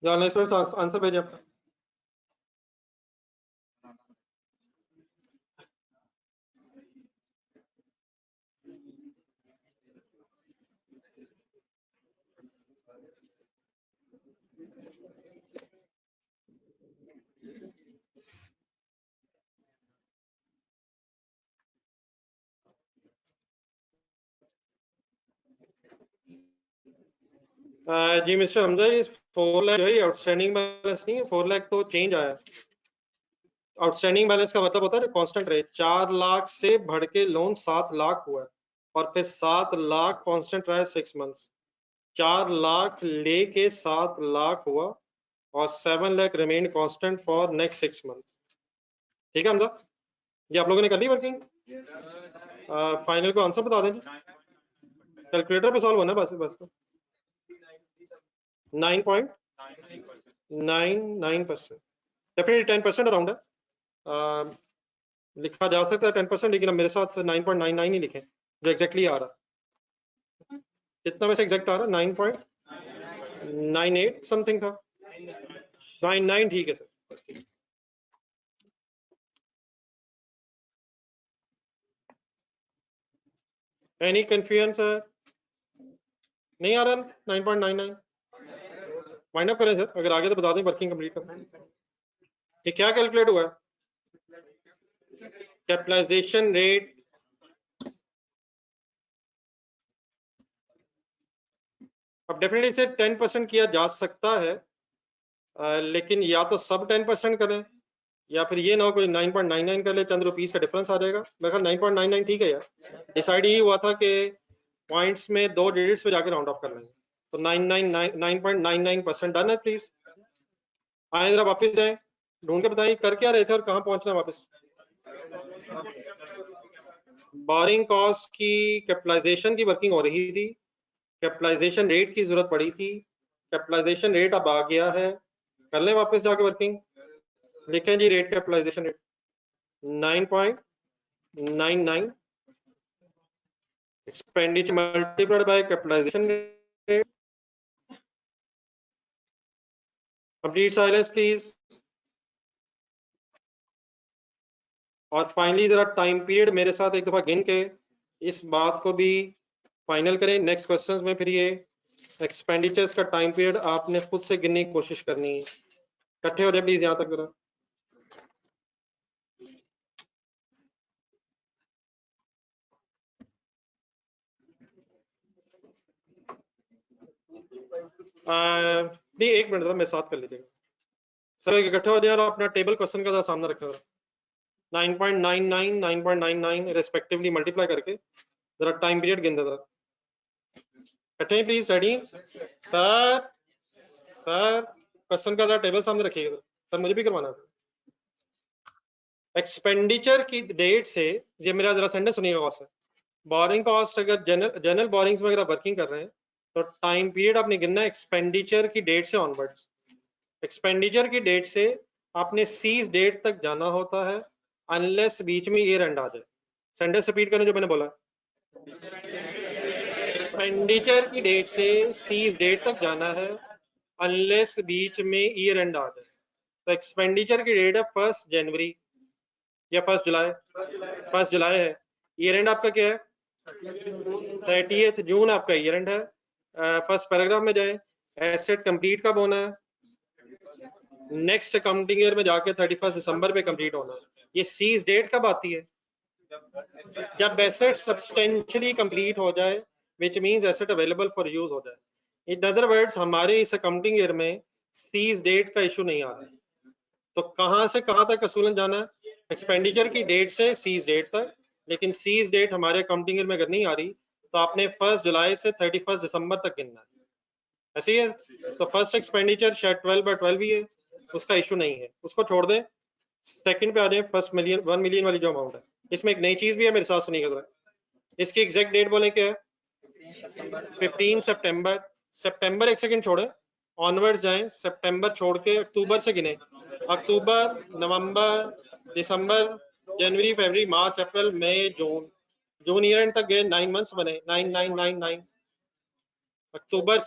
Speaker 1: आंसर भेजें आपका। जी मिस्टर हमजा, ये 4 लाख जो है आउटस्टैंडिंग बैलेंस नहीं है, 4 लाख तो चेंज आया। आउटस्टैंडिंग बैलेंस का मतलब होता है कांस्टेंट रहे। 4 लाख से बढ़ के लोन 7 लाख हुआ है और फिर 7 लाख कांस्टेंट रहा है 6 months। 4 लाख लेके 7 लाख हुआ और 7 lakh remain constant for next 6 months। ठीक है हमजा, ये आप लोगों ने कर ली वर्किंग? फाइनल को आंसर बता दें, कैलकुलेटर पे सॉल्व होना है बस बस। 9.99%, डेफिनेटली 10% अराउंड है। लिखा जा सकता है 10%, लेकिन अब मेरे साथ 9.99 ही लिखे जो एग्जैक्टली आ रहा है। कितना वैसे एग्जैक्ट आ रहा है? 9.98 समथिंग था। 99 ठीक है सर। Any confusion sir? नहीं आ रहा 9.99? वाइंड अप करें सर, अगर आगे तो बता दें, वर्किंग कंप्लीट कर। ये क्या कैलकुलेट हुआ है? कैपिटलाइजेशन रेट अब डेफिनेटली इसे 10% किया जा सकता है, लेकिन या तो सब 10% करें या फिर ये ना हो कोई 9.99 कर ले, चंद रुपीस का डिफरेंस आ जाएगा। मेरे ख्याल 9.99 ठीक है यार। डिसाइड ये हुआ था कि पॉइंट्स में 2 डिजिट्स पे जाके राउंड ऑफ कर लेंगे, तो 9.99% डन है। प्लीज आए जरा वापस जाएं, ढूंढ के बताइए कर क्या रहे थे और कहाँ पहुंचना है वापस। बोरिंग कॉस्ट की कैपिटलाइजेशन की वर्किंग हो रही थी, कैपिटलाइजेशन रेट की जरूरत पड़ी थी, कैपिटलाइजेशन रेट अब आ गया है। कर लें वापस जाके वर्किंग, लिखें जी rate capitalisation rate 9.99 expenditure multiplied by capitalisation rate. Complete silence please. और फाइनली जरा टाइम पीरियड मेरे साथ एक दफा गिन के इस बात को भी फाइनल करें। नेक्स्ट क्वेश्चंस में फिर ये एक्सपेंडिचर्स का टाइम पीरियड आपने खुद से गिनने की कोशिश करनी है। इकट्ठे हो जाए प्लीज यहाँ तक जरा। नहीं, 1 मिनट मेरे साथ कर लीजिएगा सर, इकट्ठे हो जाए और अपना टेबल क्वेश्चन का सामने रखा 9.99 9.99 रेस्पेक्टिवली मल्टीप्लाई करके जरा टाइम पीरियड गिन दे जरा इकट्ठे please. Ready sir? Sir question का जरा टेबल सामने रखिएगा सर, मुझे भी करवाना है। एक्सपेंडिचर की डेट से, ये मेरा जरा सेंटेंस सुनिएगा कॉस्ट है, बोरिंग कॉस्ट अगर जनरल बोरिंग्स में अगर आप वर्किंग कर रहे हैं तो टाइम पीरियड आपने गिनना है एक्सपेंडिचर की डेट से ऑनवर्ड्स। एक्सपेंडिचर की डेट से आपने सीज डेट तक जाना होता है अनलेस बीच में ईयर एंड आ जाए। सेंटेंस रिपीट करें जो मैंने बोला, एक्सपेंडिचर की डेट से सीज डेट तक जाना है अनलेस बीच में ईयर एंड आ जाए। तो एक्सपेंडिचर की डेट है 1 जनवरी या 1 जुलाई, 1 जुलाई है। ईयर एंड आपका क्या है? 30 जून आपका ईयर एंड है। फर्स्ट पैराग्राफ में जाए, एसेट कंप्लीट कब होना है? नेक्स्ट अकाउंटिंग ईयर में जाके 31 दिसंबर पे कंप्लीट होना है। ये सीज डेट कब आती है? जब एसेट सब्सटेंशियली कंप्लीट हो जाए, which means asset available for use हो जाए। इन अदर वर्ड्स हमारे इस अकाउंटिंग ईयर में सीज डेट का इशू नहीं आ रहा है। तो कहां से कहां तक असूलन जाना है? एक्सपेंडिचर की डेट से सीज डेट तक, लेकिन सीज डेट हमारे अकाउंटिंग ईयर में अगर नहीं आ रही तो आपने 1 जुलाई से 31 दिसंबर तक गिनना है। ऐसे ही है। तो फर्स्ट एक्सपेंडिचर शायद 12/12 ही है, उसका इशू नहीं है, उसको छोड़ दें। सेकंड पे आ जाए, फर्स्ट मिलियन 1 मिलियन वाली जो अमाउंट है, इसमें एक नई चीज भी है, मेरे साथ सुनिएगा जरा। इसकी एग्जैक्ट डेट बोले क्या है? 15 सितंबर। सितंबर एक सेकंड छोड़े, ऑनवर्ड्स जाएं, सितंबर छोड़ के अक्टूबर से गिने। अक्टूबर, नवंबर, दिसंबर, जनवरी, फरवरी, मार्च, अप्रैल, मई, जून। जून ईयर एंड तक गए, 9 मंथ्स बने, 9999। अक्टूबर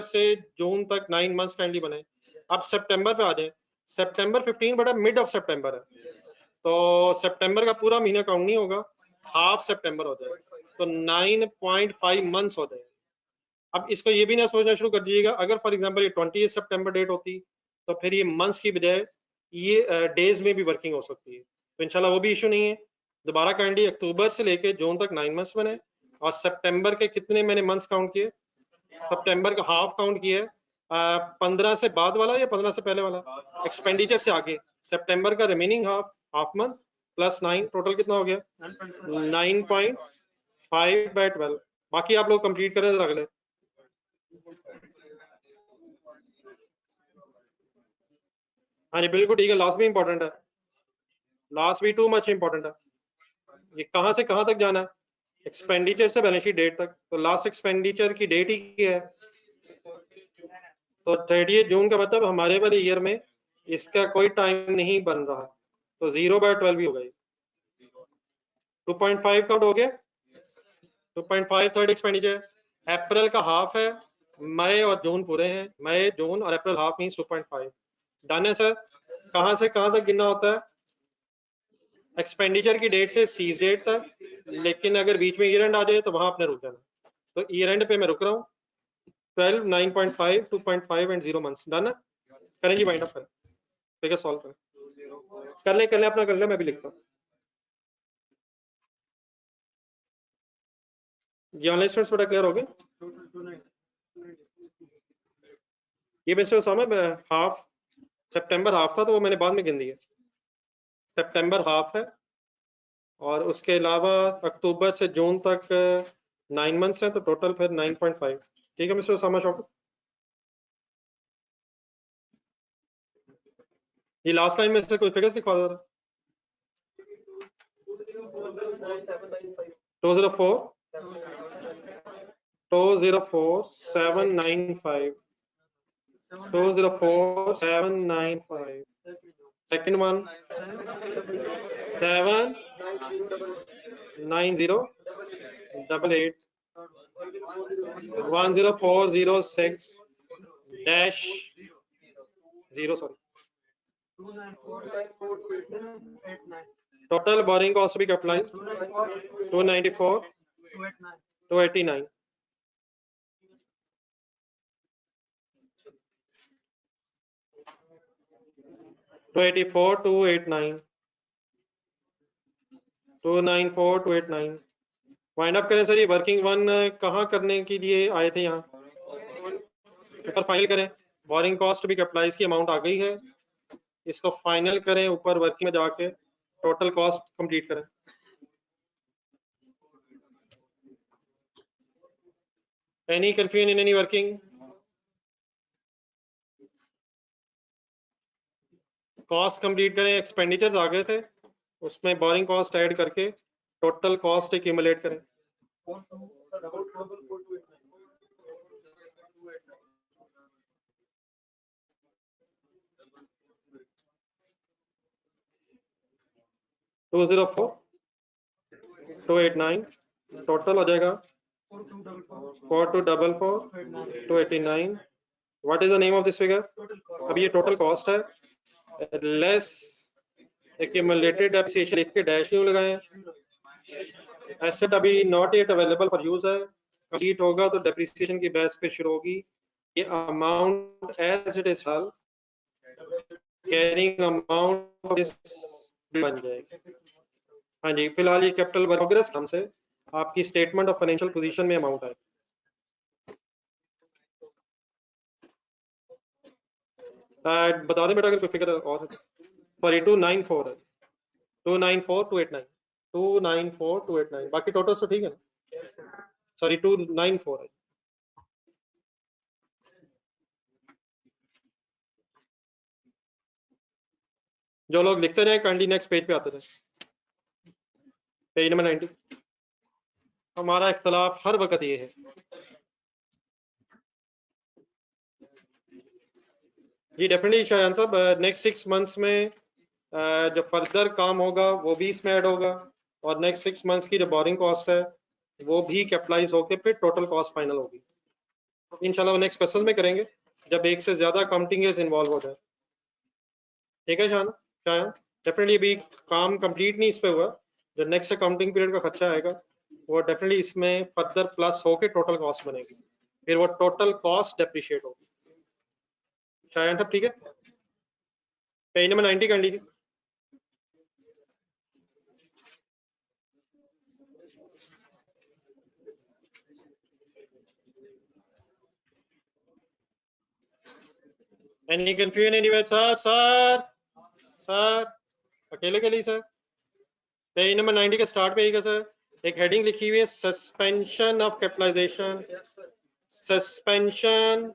Speaker 1: से जून तक 9 मंथ्स काइंडली बने। अब सितंबर पे आ जाए, सितंबर 15 बटा मिड ऑफ सितंबर है, तो सितंबर का पूरा महीना काउंट नहीं होगा, हाफ सितंबर हो जाए, तो 9.5 मंथ्स हो जाए। अब इसको ये भी ना सोचना शुरू कर दीजिएगा, अगर फॉर एग्जांपल ये 20 सितंबर डेट होती तो फिर ये मंथ्स की बजाय ये डेज में भी वर्किंग हो सकती है, तो इंशाल्लाह वो भी इशू नहीं है। दोबारा काइंडली अक्टूबर से लेके जून तक 9 मंथ्स बने, और सितंबर के कितने मैंने मंथ्स काउंट किए? सितंबर का हाफ काउंट किया है। 15 से बाद वाला या 15 से पहले वाला? एक्सपेंडिचर से आगे सितंबर का remaining half month plus 9, total कितना हो गया? 9.5/12। बाकी आप लोग कंप्लीट करें जरा अगले। हाँ जी बिल्कुल ठीक है, लास्ट भी इंपॉर्टेंट है, लास्ट भी टू मच इंपॉर्टेंट है। ये कहाँ से कहाँ तक जाना है? एक्सपेंडिचर से बैलेंस शीट डेट तक, तो लास्ट एक्सपेंडिचर की डेट ही क्या है? तो 30 जून का मतलब हमारे वाले ईयर में इसका कोई टाइम नहीं बन रहा, तो 0/12 ही हो गई। 2.5 काउंट हो गया, 2.5 थर्ड एक्सपेंडिचर। अप्रैल का हाफ है, मई और जून पूरे हैं, मई जून और अप्रैल हाफ मींस 2.5। डन है सर? कहां से कहां तक गिनना होता है? एक्सपेंडिचर की डेट से सीज डेट तक, लेकिन अगर बीच में ईयर एंड आ जाए तो वहां आपने रुक जाना। तो ईयर एंड पे मैं रुक रहा हूँ, 12, 9.5, 2.5 एंड 0 मंथ्स। डन है? करें जी, वाइंड अप करें, फिगर सॉल्व करें, कर ले अपना, कर ले, मैं भी लिखता हूँ। ये ऑनलाइन स्टूडेंट्स बड़ा क्लियर हो गया? ये मिस्टर उसामा हाफ सितंबर हाफ था, तो वो मैंने बाद में गिन दिया। सितंबर हाफ है, और उसके अलावा अक्टूबर से जून तक 9 मंथ्स हैं, तो टोटल फिर 9.5। ठीक है मिस्टर उसामा शॉप, ये लास्ट टाइम में से कोई फिगर्स लिखवा दो। 204 795, 204 795, second one 79088 10406 dash 0, sorry, total borrowing cost to be capitalized 294 289। To 289 294 289। Wind up करें सर। ये वर्किंग वन कहाँ करने के लिए आए थे? यहाँ ऊपर फाइनल करें, बोरिंग कॉस्ट भी कैपिटलाइज की अमाउंट आ गई है, इसको फाइनल करें, ऊपर वर्किंग में जाके टोटल कॉस्ट कंप्लीट करें। Any confusion in any working? Cost complete करें, एक्सपेंडिचर्स आ गए थे, उसमें बोरिंग कॉस्ट ऐड करके टोटल कॉस्ट एक्यूमुलेट करें। टू 289 टोटल हो जाएगा 4244 289। What is the name of this figure? अब ये टोटल कॉस्ट है, लेस एक्यूमुलेटेड डेप्रिसिएशन लिख के डैश क्यों लगाए? एसेट अभी not yet available for use है, कंप्लीट होगा तो डेप्रिसिएशन की बेस पे शुरू होगी। ये amount as it is carrying amount बन जाएगी। हाँ जी, फिलहाल ये कैपिटल वर्क प्रोग्रेस नाम से आपकी स्टेटमेंट ऑफ फाइनेंशियल पोजीशन में अमाउंट है। बता दें बेटा अगर कोई फिगर और है। सॉरी 294 है, 294 289 बाकी टोटल तो ठीक है ना? सॉरी 294 है। जो लोग लिखते रहे काइंडली नेक्स्ट पेज पे आते रहे। Page number 90। हमारा इख्तलाफ हर वक्त ये है जी, डेफिनेटली शायद साहब नेक्स्ट 6 मंथ्स में जो फर्दर काम होगा वो भी इसमें ऐड होगा, और नेक्स्ट 6 मंथ्स की जो बोरिंग कॉस्ट है वो भी कैपिटलाइज होकर फिर टोटल कॉस्ट फाइनल होगी। इंशाल्लाह नेक्स्ट क्वेश्चन में करेंगे जब एक से ज्यादा अकाउंटिंग इन्वॉल्व हो जाए। ठीक है शायद डेफिनेटली अभी काम कंप्लीट नहीं इस पे हुआ, जो नेक्स्ट अकाउंटिंग पीरियड का खर्चा आएगा वो डेफिनेटली इसमें फर्दर प्लस होके टोटल कॉस्ट बनेगी, फिर वो टोटल कॉस्ट डेप्रिशिएट होगी। शायद ठीक है, पेज नंबर 90 कर लीजिए। Any confusion anywhere, सर अकेले के लिए सर? पेज नंबर 90 के स्टार्ट पे ही सर एक हेडिंग लिखी हुई है सस्पेंशन ऑफ कैपिटलाइजेशन। सस्पेंशन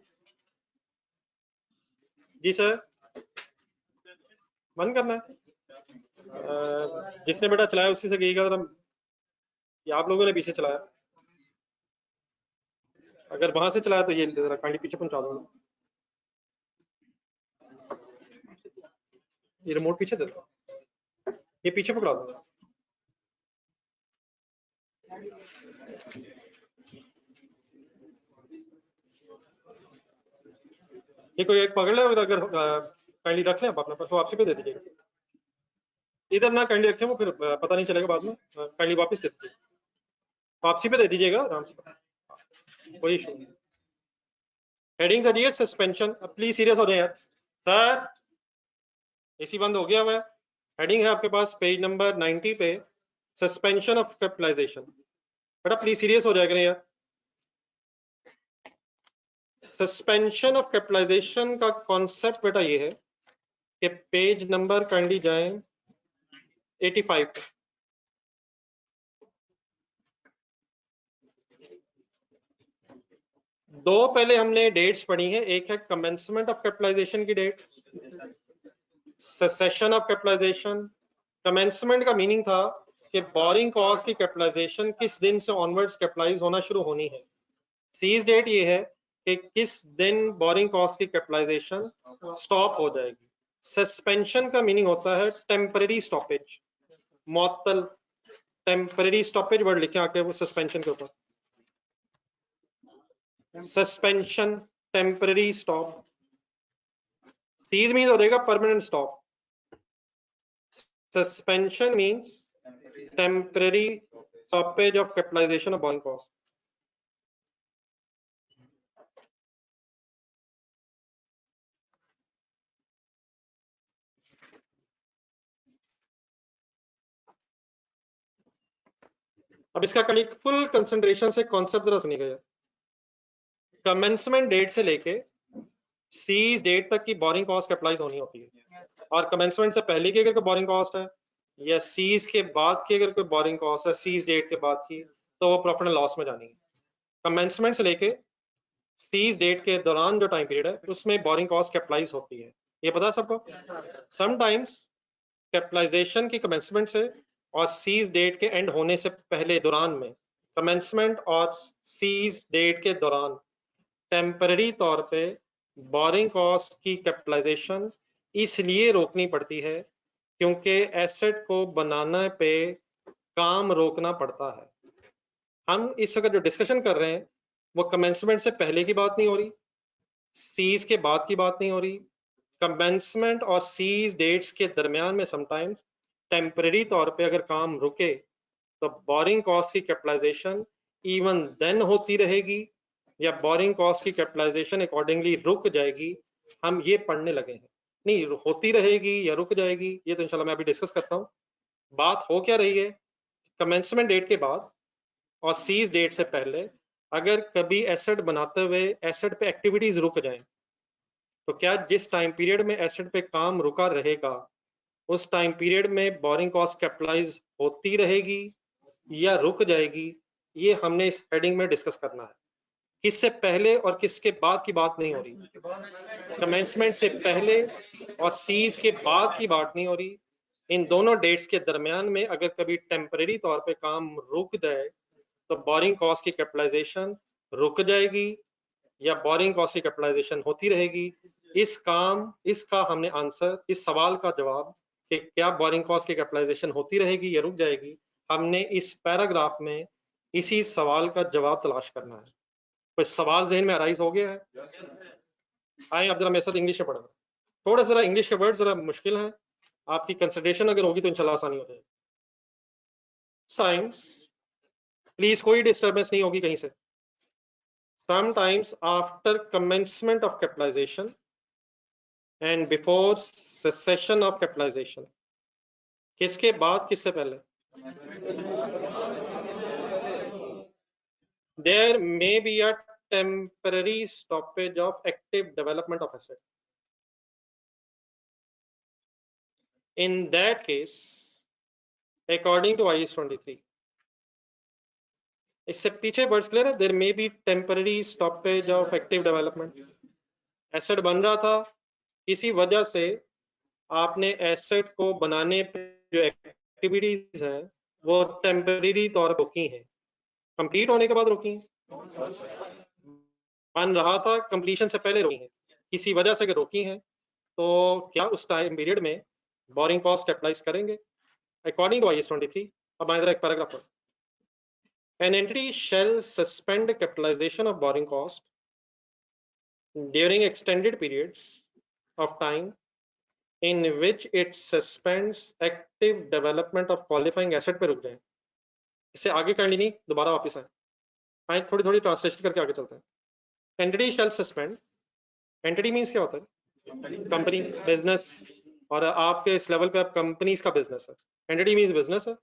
Speaker 1: जी सर, बंद करना है? जिसने बेटा चलाया उसी से कहिएगा जरा, या आप लोगों ने पीछे चलाया? अगर वहां से चलाया तो ये जरा काइंडली पीछे पहुंचा दो। ये रिमोट पीछे दे दो, ये पीछे पकड़ा दो। ये कोई एक पकड़ ले, अगर काइंडली रख लें आप अपने पास, वापसी पे दे दीजिएगा। इधर ना काइंडली रखें, वो फिर पता नहीं चलेगा बाद में, काइंडली वापस दे दीजिए, वापसी पे दे दीजिएगा आराम से, कोई इशू नहीं। हेडिंग सर ये सस्पेंशन, प्लीज सीरियस हो जाए यार सर, एसी बंद हो गया हुआ है। हेडिंग है आपके पास पेज नंबर 90 पे, सस्पेंशन ऑफ कैपिटलाइजेशन। बेटा प्लीज सीरियस हो जाएगा यार। सस्पेंशन ऑफ कैपिटलाइजेशन का कॉन्सेप्ट बेटा ये है कि पेज नंबर काइंडली जाएं 85 पे। दो पहले हमने डेट्स पढ़ी है, एक है कमेंसमेंट ऑफ कैपिटलाइजेशन की date, cessation of capitalization. Commencement का मीनिंग था कि बोरिंग कॉस्ट की कैपिटलाइजेशन किस दिन से ऑनवर्ड्स कैपिटलाइज होना शुरू होनी है। सीज डेट ये है कि किस दिन बोरिंग कॉस्ट की कैपिटलाइजेशन स्टॉप हो जाएगी। सस्पेंशन का मीनिंग होता है टेम्पररी स्टॉपेज, मुअत्तल, टेम्पररी स्टॉपेज वर्ड लिखे आके वो सस्पेंशन के ऊपर, suspension temporary stop. Cease means हो जाएगा permanent stop, suspension means temporary stoppage of capitalization of borrowing cost. अब इसका कहीं फुल कंसंट्रेशन से कॉन्सेप्ट जरा सुनिएगा। कमेंसमेंट डेट से लेके सीज डेट तक की बोरिंग कॉस्ट कैपिटलाइज होनी होती है, और कमेंसमेंट से पहले की अगर कोई बोरिंग कॉस्ट है या सीज के बाद की अगर कोई बोरिंग कॉस्ट है सीज डेट के बाद की, तो वो प्रॉफिट एंड लॉस में जानी है। कमेंसमेंट से लेके सीज डेट के दौरान जो टाइम पीरियड है उसमें बोरिंग कॉस्ट कैपिटलाइज होती है, ये पता है सबको। समटाइम्स कैपिटलाइजेशन की कमेंसमेंट से और सीज डेट के एंड होने से पहले दौरान में, कमेंसमेंट और सीज डेट के दौरान टेम्पररी तौर पे बोरिंग कॉस्ट की कैपिटलाइजेशन इसलिए रोकनी पड़ती है क्योंकि एसेट को बनाने पे काम रोकना पड़ता है। हम इस वक्त जो डिस्कशन कर रहे हैं वो कमेंसमेंट से पहले की बात नहीं हो रही, सीज के बाद की बात नहीं हो रही। कमेंसमेंट और सीज डेट्स के दरमियान में समटाइम्स टेम्पररी तौर पे अगर काम रुके तो बोरिंग कॉस्ट की कैपिटलाइजेशन इवन देन होती रहेगी या बोरिंग कॉस्ट की कैपिटलाइजेशन अकॉर्डिंगली रुक जाएगी। हम ये पढ़ने लगे हैं, नहीं होती रहेगी या रुक जाएगी ये तो इंशाल्लाह मैं अभी डिस्कस करता हूँ। बात हो क्या रही है, कमेंसमेंट डेट के बाद और सीज डेट से पहले अगर कभी एसेट बनाते हुए एसेट पे एक्टिविटीज रुक जाएं, तो क्या जिस टाइम पीरियड में एसेट पे काम रुका रहेगा उस टाइम पीरियड में बोरिंग कॉस्ट कैपिटलाइज होती रहेगी या रुक जाएगी, ये हमने इस हेडिंग में डिस्कस करना है। किससे पहले और किसके बाद की बात नहीं हो रही, कमेंसमेंट से पहले और सीज के बाद की बात नहीं हो रही। इन दोनों डेट्स के दरमियान में अगर कभी टेम्परेरी तौर पे काम रुक जाए तो बोरिंग कॉस्ट की कैपिटलाइजेशन रुक जाएगी या बोरिंग कॉस्ट की कैपिटलाइजेशन होती रहेगी। इसका हमने आंसर, इस सवाल का जवाब कि क्या बोरिंग कॉस्ट की कैपिटलाइजेशन होती रहेगी या रुक जाएगी, हमने इस पैराग्राफ में इसी सवाल का जवाब तलाश करना है। कोई सवाल जहन में अराइज हो गया है? आए आप जरा मेरे साथ इंग्लिश में पढ़ना, थोड़ा सा इंग्लिश के वर्ड जरा मुश्किल है, आपकी कंसंट्रेशन अगर होगी तो इंशाल्लाह आसानी हो जाएगी। साइंस प्लीज कोई डिस्टर्बेंस नहीं होगी कहीं से। Sometimes after commencement of capitalization and before cessation of capitalization, किसके बाद किससे पहले, there may be a temporary stoppage of active development of asset. In that case, according to IAS 23, इससे पीछे वर्ड्स क्लियर है, there may be temporary stoppage of active development. Asset बन रहा था, किसी वजह से आपने एसेट को बनाने पे जो एक्टिविटीज हैं वो टेम्परेरी तौर पर रोकी हैं, कंप्लीट होने के बाद रोकी हैं, बन रहा था कंप्लीशन से पहले रोकी हैं, किसी वजह से रोकी हैं, तो क्या उस टाइम पीरियड में बोरिंग कॉस्ट कैपिटलाइज करेंगे अकॉर्डिंग टू IAS 23। अब मैं एक पैराग्राफ पढ़, An entity shall suspend capitalization of borrowing cost during extended periods of time in which it suspends active development of qualifying asset पे रुक जाए। इससे आगे कर ली नहीं, दोबारा वापस आए थोड़ी थोड़ी ट्रांसलेशन करके आगे चलते हैं। एंटिटी शैल सस्पेंड, एंटिटी मींस क्या होता है, कंपनी, बिजनेस, और आपके इस लेवल पे आप कंपनीज का बिजनेस है, एंटिटी मींस बिजनेस है,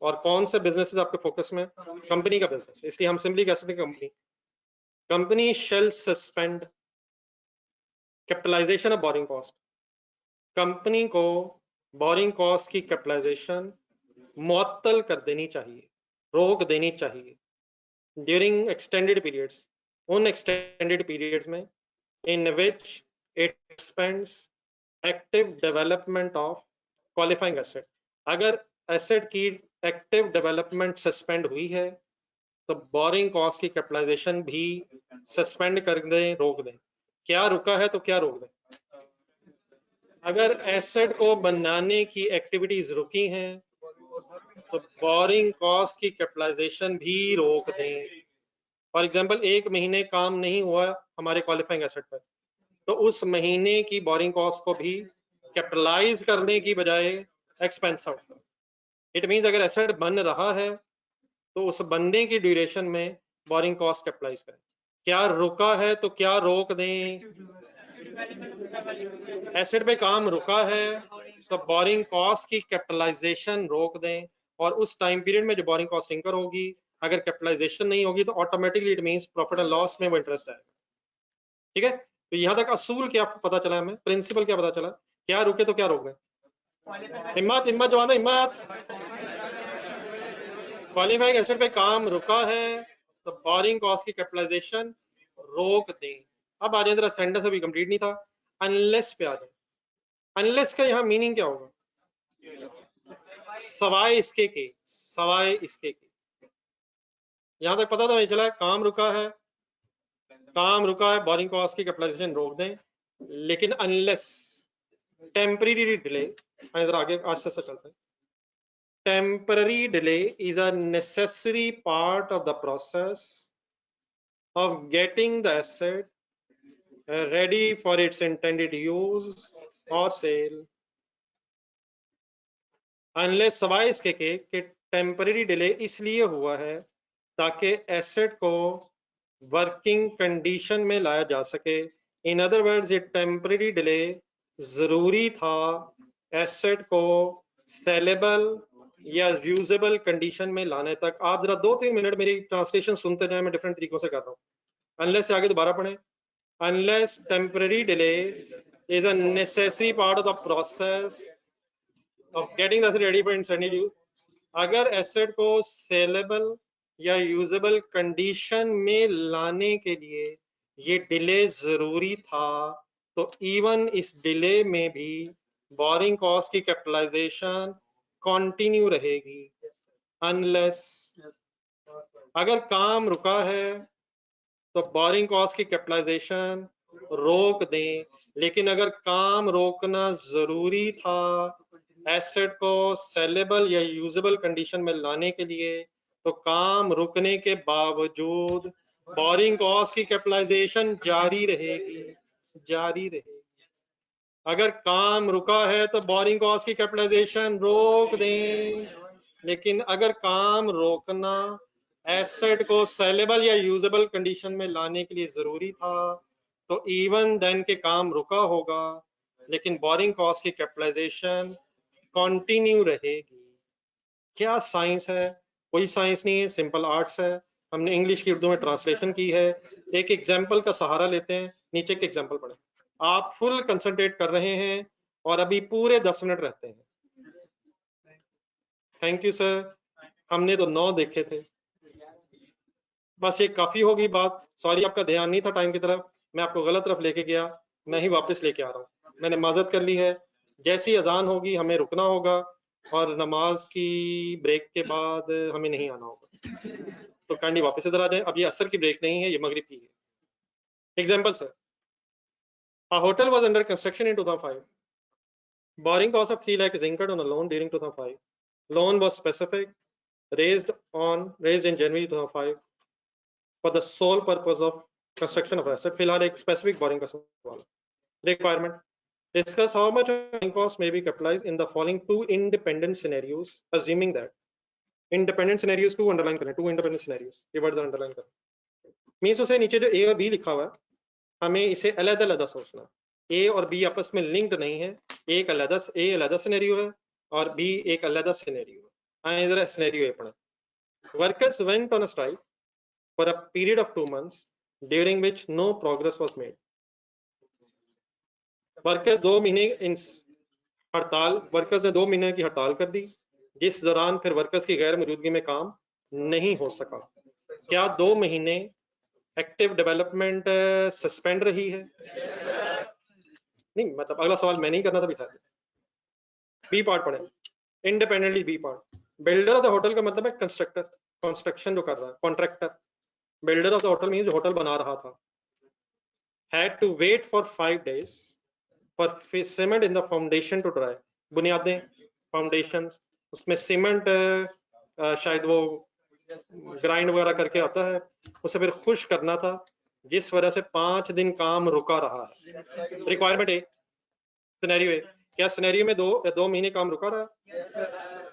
Speaker 1: और कौन से बिजनेस आपके फोकस में, कंपनी का बिजनेस, इसलिए हम सिंपली कह सकते हैं company. Company shall suspend capitalisation of borrowing cost, company को बोरिंग कॉस्ट की कैपिटलाइजेशन मुअत्तल कर देनी चाहिए, रोक देनी चाहिए ड्यूरिंग एक्सटेंडेड पीरियड्स, उन एक्सटेंडेड पीरियड्स में in which it spends active development of qualifying asset. अगर एसेट की एक्टिव डेवलपमेंट सस्पेंड हुई है तो बोरिंग कॉस्ट की कैपिटलाइजेशन भी सस्पेंड कर दें, रोक दें। क्या रुका है तो क्या रोक दें, अगर एसेट को बनाने की एक्टिविटीज रुकी हैं तो बोरिंग कॉस्ट की कैपिटलाइजेशन भी रोक दें। फॉर एग्जांपल 1 महीने काम नहीं हुआ हमारे क्वालिफाइंग एसेट पर, तो उस महीने की बोरिंग कॉस्ट को भी कैपिटलाइज करने की बजाय एक्सपेंस आउट करें। इट मींस अगर एसेट बन रहा है तो उस बनने की ड्यूरेशन में बोरिंग कॉस्ट कैपिटलाइज करें। क्या रुका है तो क्या रोक दें, एसेट पे काम रुका है तो बोरिंग कॉस्ट की कैपिटलाइजेशन रोक दें, और उस टाइम पीरियड में जो बोरिंग कॉस्ट इंकर होगी अगर कैपिटलाइजेशन नहीं होगी तो automatically it means profit and loss में वो इंटरेस्ट आएगा। ठीक है, तो यहाँ तक असूल क्या पता चला हमें, प्रिंसिपल क्या पता चला, क्या रुके तो क्या रोक दें। हिम्मत हिम्मत जवान हिम्मत। क्वालिफाइंग एसेट पे काम रुका है तो बोरिंग कॉस्ट की कैपिटलाइजेशन रोक दें। अब आ जाए जरा, सेंटेंस अभी कंप्लीट नहीं था, अनलेस पे आ जाए। अनलेस का यहाँ मीनिंग क्या होगा, सवाए इसके के, सवाए इसके के। यहां तक पता था नहीं चला, काम रुका है, काम रुका है, बोरिंग कॉस्ट की कैपिटलाइजेशन रोक दें, लेकिन अनलेस टेम्परेरी डिले, इधर आगे आज से चलते हैं। Temporary delay is a necessary part of the process of getting the asset ready for its intended use or sale. Unless सवाए इसके कि टेम्पररी डिले इसलिए हुआ है ताकि एसेट को वर्किंग कंडीशन में लाया जा सके। इन अदर वर्ड्स, ये टेम्पररी डिले जरूरी था एसेट को सेलेबल या यूजेबल कंडीशन में लाने तक। आप जरा 2-3 मिनट मेरी ट्रांसलेशन सुनते जाएं, मैं डिफरेंट तरीकों से कर रहा हूँ। अनलेस से आगे दोबारा पढ़ें, unless temporary delay is a necessary part of the process of getting the ready for internal use. अगर एसेट को सेलेबल या यूजेबल कंडीशन में लाने के लिए ये डिले जरूरी था, तो इवन इस डिले में भी बोरिंग कॉस्ट की कैपिटलाइजेशन कंटिन्यू रहेगी। अनलेस अगर काम रुका है तो बोरिंग कॉस्ट की कैपिटलाइजेशन रोक दें, लेकिन अगर काम रोकना जरूरी था एसेट को सेलेबल या यूजेबल कंडीशन में लाने के लिए, तो काम रुकने के बावजूद बोरिंग कॉस्ट की कैपिटलाइजेशन जारी रहेगी, जारी रहेगी। अगर काम रुका है तो बोरिंग कॉस्ट की कैपिटलाइजेशन रोक दें, लेकिन अगर काम रोकना एसेट को सेलेबल या यूजेबल कंडीशन में लाने के लिए जरूरी था, तो इवन देन के काम रुका होगा, लेकिन बोरिंग कॉस्ट की कैपिटलाइजेशन कंटिन्यू रहेगी। क्या साइंस है, कोई साइंस नहीं है, सिंपल आर्ट्स है। हमने इंग्लिश की उर्दू में ट्रांसलेशन की है। एक एग्जाम्पल का सहारा लेते हैं, नीचे के एग्जाम्पल पढ़ें। आप फुल कंसंट्रेट कर रहे हैं और अभी पूरे 10 मिनट रहते हैं। थैंक यू सर, हमने तो 9 देखे थे, बस ये काफी होगी बात। सॉरी आपका ध्यान नहीं था टाइम की तरफ, मैं आपको गलत तरफ लेके गया, मैं ही वापस लेके आ रहा हूँ। मैंने माजरत कर ली है। जैसी अजान होगी हमें रुकना होगा और नमाज की ब्रेक के बाद हमें नहीं आना होगा, तो काइंडली वापस इधर आ जाए। अब ये असर की ब्रेक नहीं है, ये मगरिब की है। Example sir, a hotel was under construction in 2005. Borrowing cost of 3 lakh is incurred on a loan during 2005. Loan was specific, raised in January 2005 for the sole purpose of construction of asset. फिलहाल एक specific borrowing का सवाल है। Requirement: discuss how much borrowing cost may be capitalized in the following 2 independent scenarios, assuming that independent scenarios को underline करें, 2 independent scenarios, ये word underline करें। Means उसे नीचे जो A और B लिखा हुआ है, हमें इसे अलग-अलग सोचना। A और B आपस में लिंक्ड नहीं है, एक अलग A अलग सिनेरियो है और B एक अलग सिनेरियो है। आइए जरा सिनेरियो ए पढ़ें। Workers went on a strike for a period of 2 months during which no progress was made. Workers 2 महीने इन हड़ताल, वर्कर्स ने 2 महीने की हड़ताल कर दी, जिस दौरान फिर वर्कर्स की गैर मौजूदगी में काम नहीं हो सका। क्या 2 महीने एक्टिव डेवलपमेंट सस्पेंड रही है? नहीं, मतलब अगला सवाल मैं नहीं करना था, बिठा बी पार्ट पढ़े independently. B part, builder of the hotel का मतलब है कंस्ट्रक्टर, कंस्ट्रक्शन जो कर रहा है, contractor. Builder of the hotel means जो होटल बना रहा था। Had to wait for 5 days for cement in the foundation to dry. बुनियादें, फाउंडेशंस, उसमें सीमेंट शायद वो ग्राइंड वगैरह करके आता है, उसे फिर खुश करना था, जिस वजह से 5 दिन काम रुका रहा है। रिक्वायरमेंट ए, सिनेरियो ए, क्या सिनेरियो में 2 महीने काम रुका रहा है?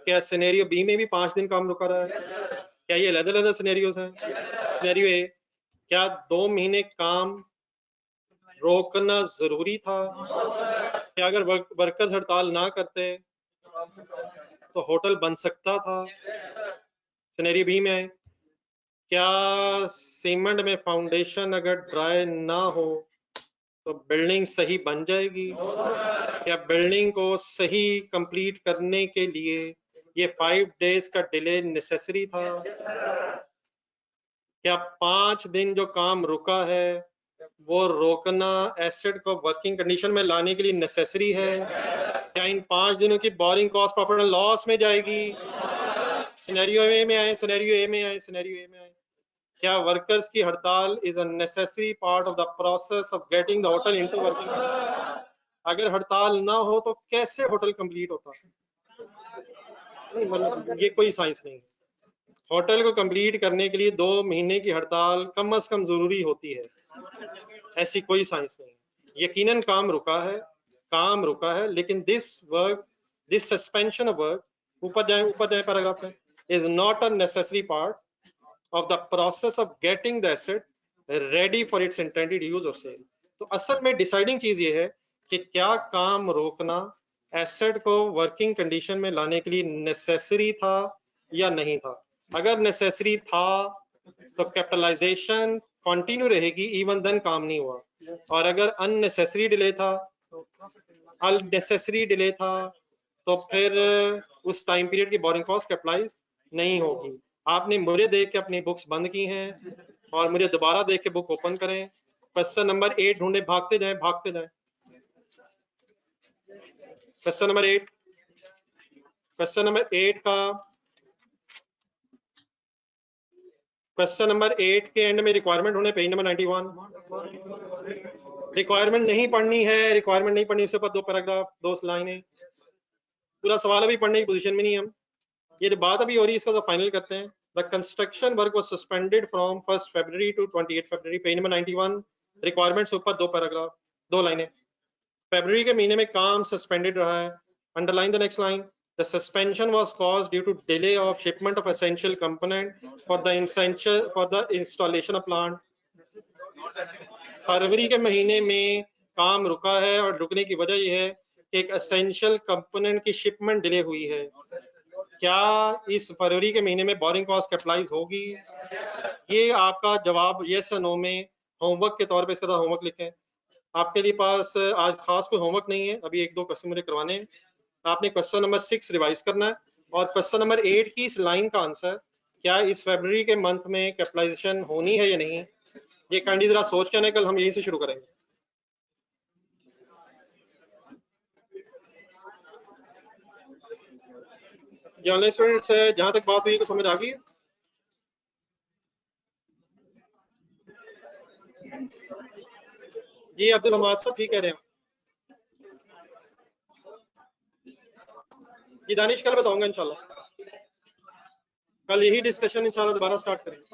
Speaker 1: क्या सिनेरियो बी में भी 5 दिन काम रुका रहा है? क्या ये अलग अलग सिनेरियोस हैं? सिनेरियो ए, क्या 2 महीने काम रोकना जरूरी था? क्या अगर वर्कर्स हड़ताल ना करते तो होटल बन सकता था? सिनेरियो बी में, क्या सीमेंट में फाउंडेशन अगर ड्राई ना हो तो बिल्डिंग सही बन जाएगी? क्या बिल्डिंग को सही कंप्लीट करने के लिए ये 5 डेज का डिले नेसेसरी था? क्या 5 दिन जो काम रुका है वो रोकना एसेट को वर्किंग कंडीशन में लाने के लिए नेसेसरी है? क्या इन 5 दिनों की borrowing cost profit and loss में जाएगी? सिनेरियो ए में आए, सिनेरियो ए में आए, सिनेरियो ए में आए। क्या वर्कर्स की हड़ताल is a necessary part of the process of getting the hotel into working? अगर हड़ताल ना हो तो कैसे होटल कंप्लीट होता? नहीं, मतलब ये कोई साइंस नहीं है। होटल को कंप्लीट करने के लिए 2 महीने की हड़ताल कम से कम जरूरी होती है, ऐसी कोई साइंस नहीं है। यकीनन काम रुका है, लेकिन दिस सस्पेंशन ऑफ वर्क, ऊपर जाए पैराग्राफ में, is not a necessary part of the process of getting the asset ready for its intended use or sale। तो असल में डिसाइडिंग चीज ये है कि क्या काम रोकना एसेट को वर्किंग कंडीशन में लाने के लिए नेसेसरी था या नहीं था। अगर नेसेसरी था तो कैपिटलाइजेशन कंटिन्यू रहेगी, इवन देन काम नहीं हुआ। और अगर अननेसेसरी डिले था तो फिर उस टाइम पीरियड की बोरिंग कॉस्ट कैपिटलाइज नहीं होगी। आपने मुझे देख के अपनी बुक्स बंद की हैं और मुझे दोबारा देख के बुक ओपन करें। क्वेश्चन नंबर 8 ढूंढे, भागते जाएं। क्वेश्चन नंबर 8 का क्वेश्चन नंबर 8 के एंड में रिक्वायरमेंट ढूंढे, पेज नंबर 91। रिक्वायरमेंट नहीं पढ़नी, उसके ऊपर 2 पैराग्राफ 2 लाइनें, पूरा सवाल अभी पढ़ने की पोजीशन में नहीं हम। ये जो बात अभी हो रही है इसका तो फाइनल करते हैं। The construction work was suspended from 1 February to 28 February, page number 91। Requirements ऊपर 2 पैराग्राफ 2 लाइनें। फरवरी के महीने में काम सस्पेंडेड रहा है। Underline the next line. The suspension was caused due to delay of shipment of essential component for the installation of plant। फरवरी के महीने में काम रुका है और रुकने की वजह यह है कि एक एसेंशियल कंपोनेंट की शिपमेंट डिले हुई है। क्या इस फरवरी के महीने में बोरिंग कॉस्ट कैपिटलाइज होगी? ये आपका जवाब यस या नो में होमवर्क के तौर पे इसका होमवर्क लिखें। आपके लिए पास आज खास कोई होमवर्क नहीं है, अभी 1-2 क्वेश्चन मुझे करवाने हैं। आपने क्वेश्चन नंबर 6 रिवाइज करना है और क्वेश्चन नंबर 8 की इस लाइन का आंसर, क्या इस फरवरी के मंथ में कैपिटलाइजेशन होनी है या नहीं, ये काइंडली जरा सोच के आने। कल हम यहीं से शुरू करेंगे। जर्नल स्टूडेंट्स, जहां तक बात हुई तो समझ आ गई? जी अब्दुल हमाद साहब ठीक कह रहे हैं। जी दानिश कल बताऊंगा इंशाल्लाह। कल यही डिस्कशन इंशाल्लाह दोबारा स्टार्ट करेंगे।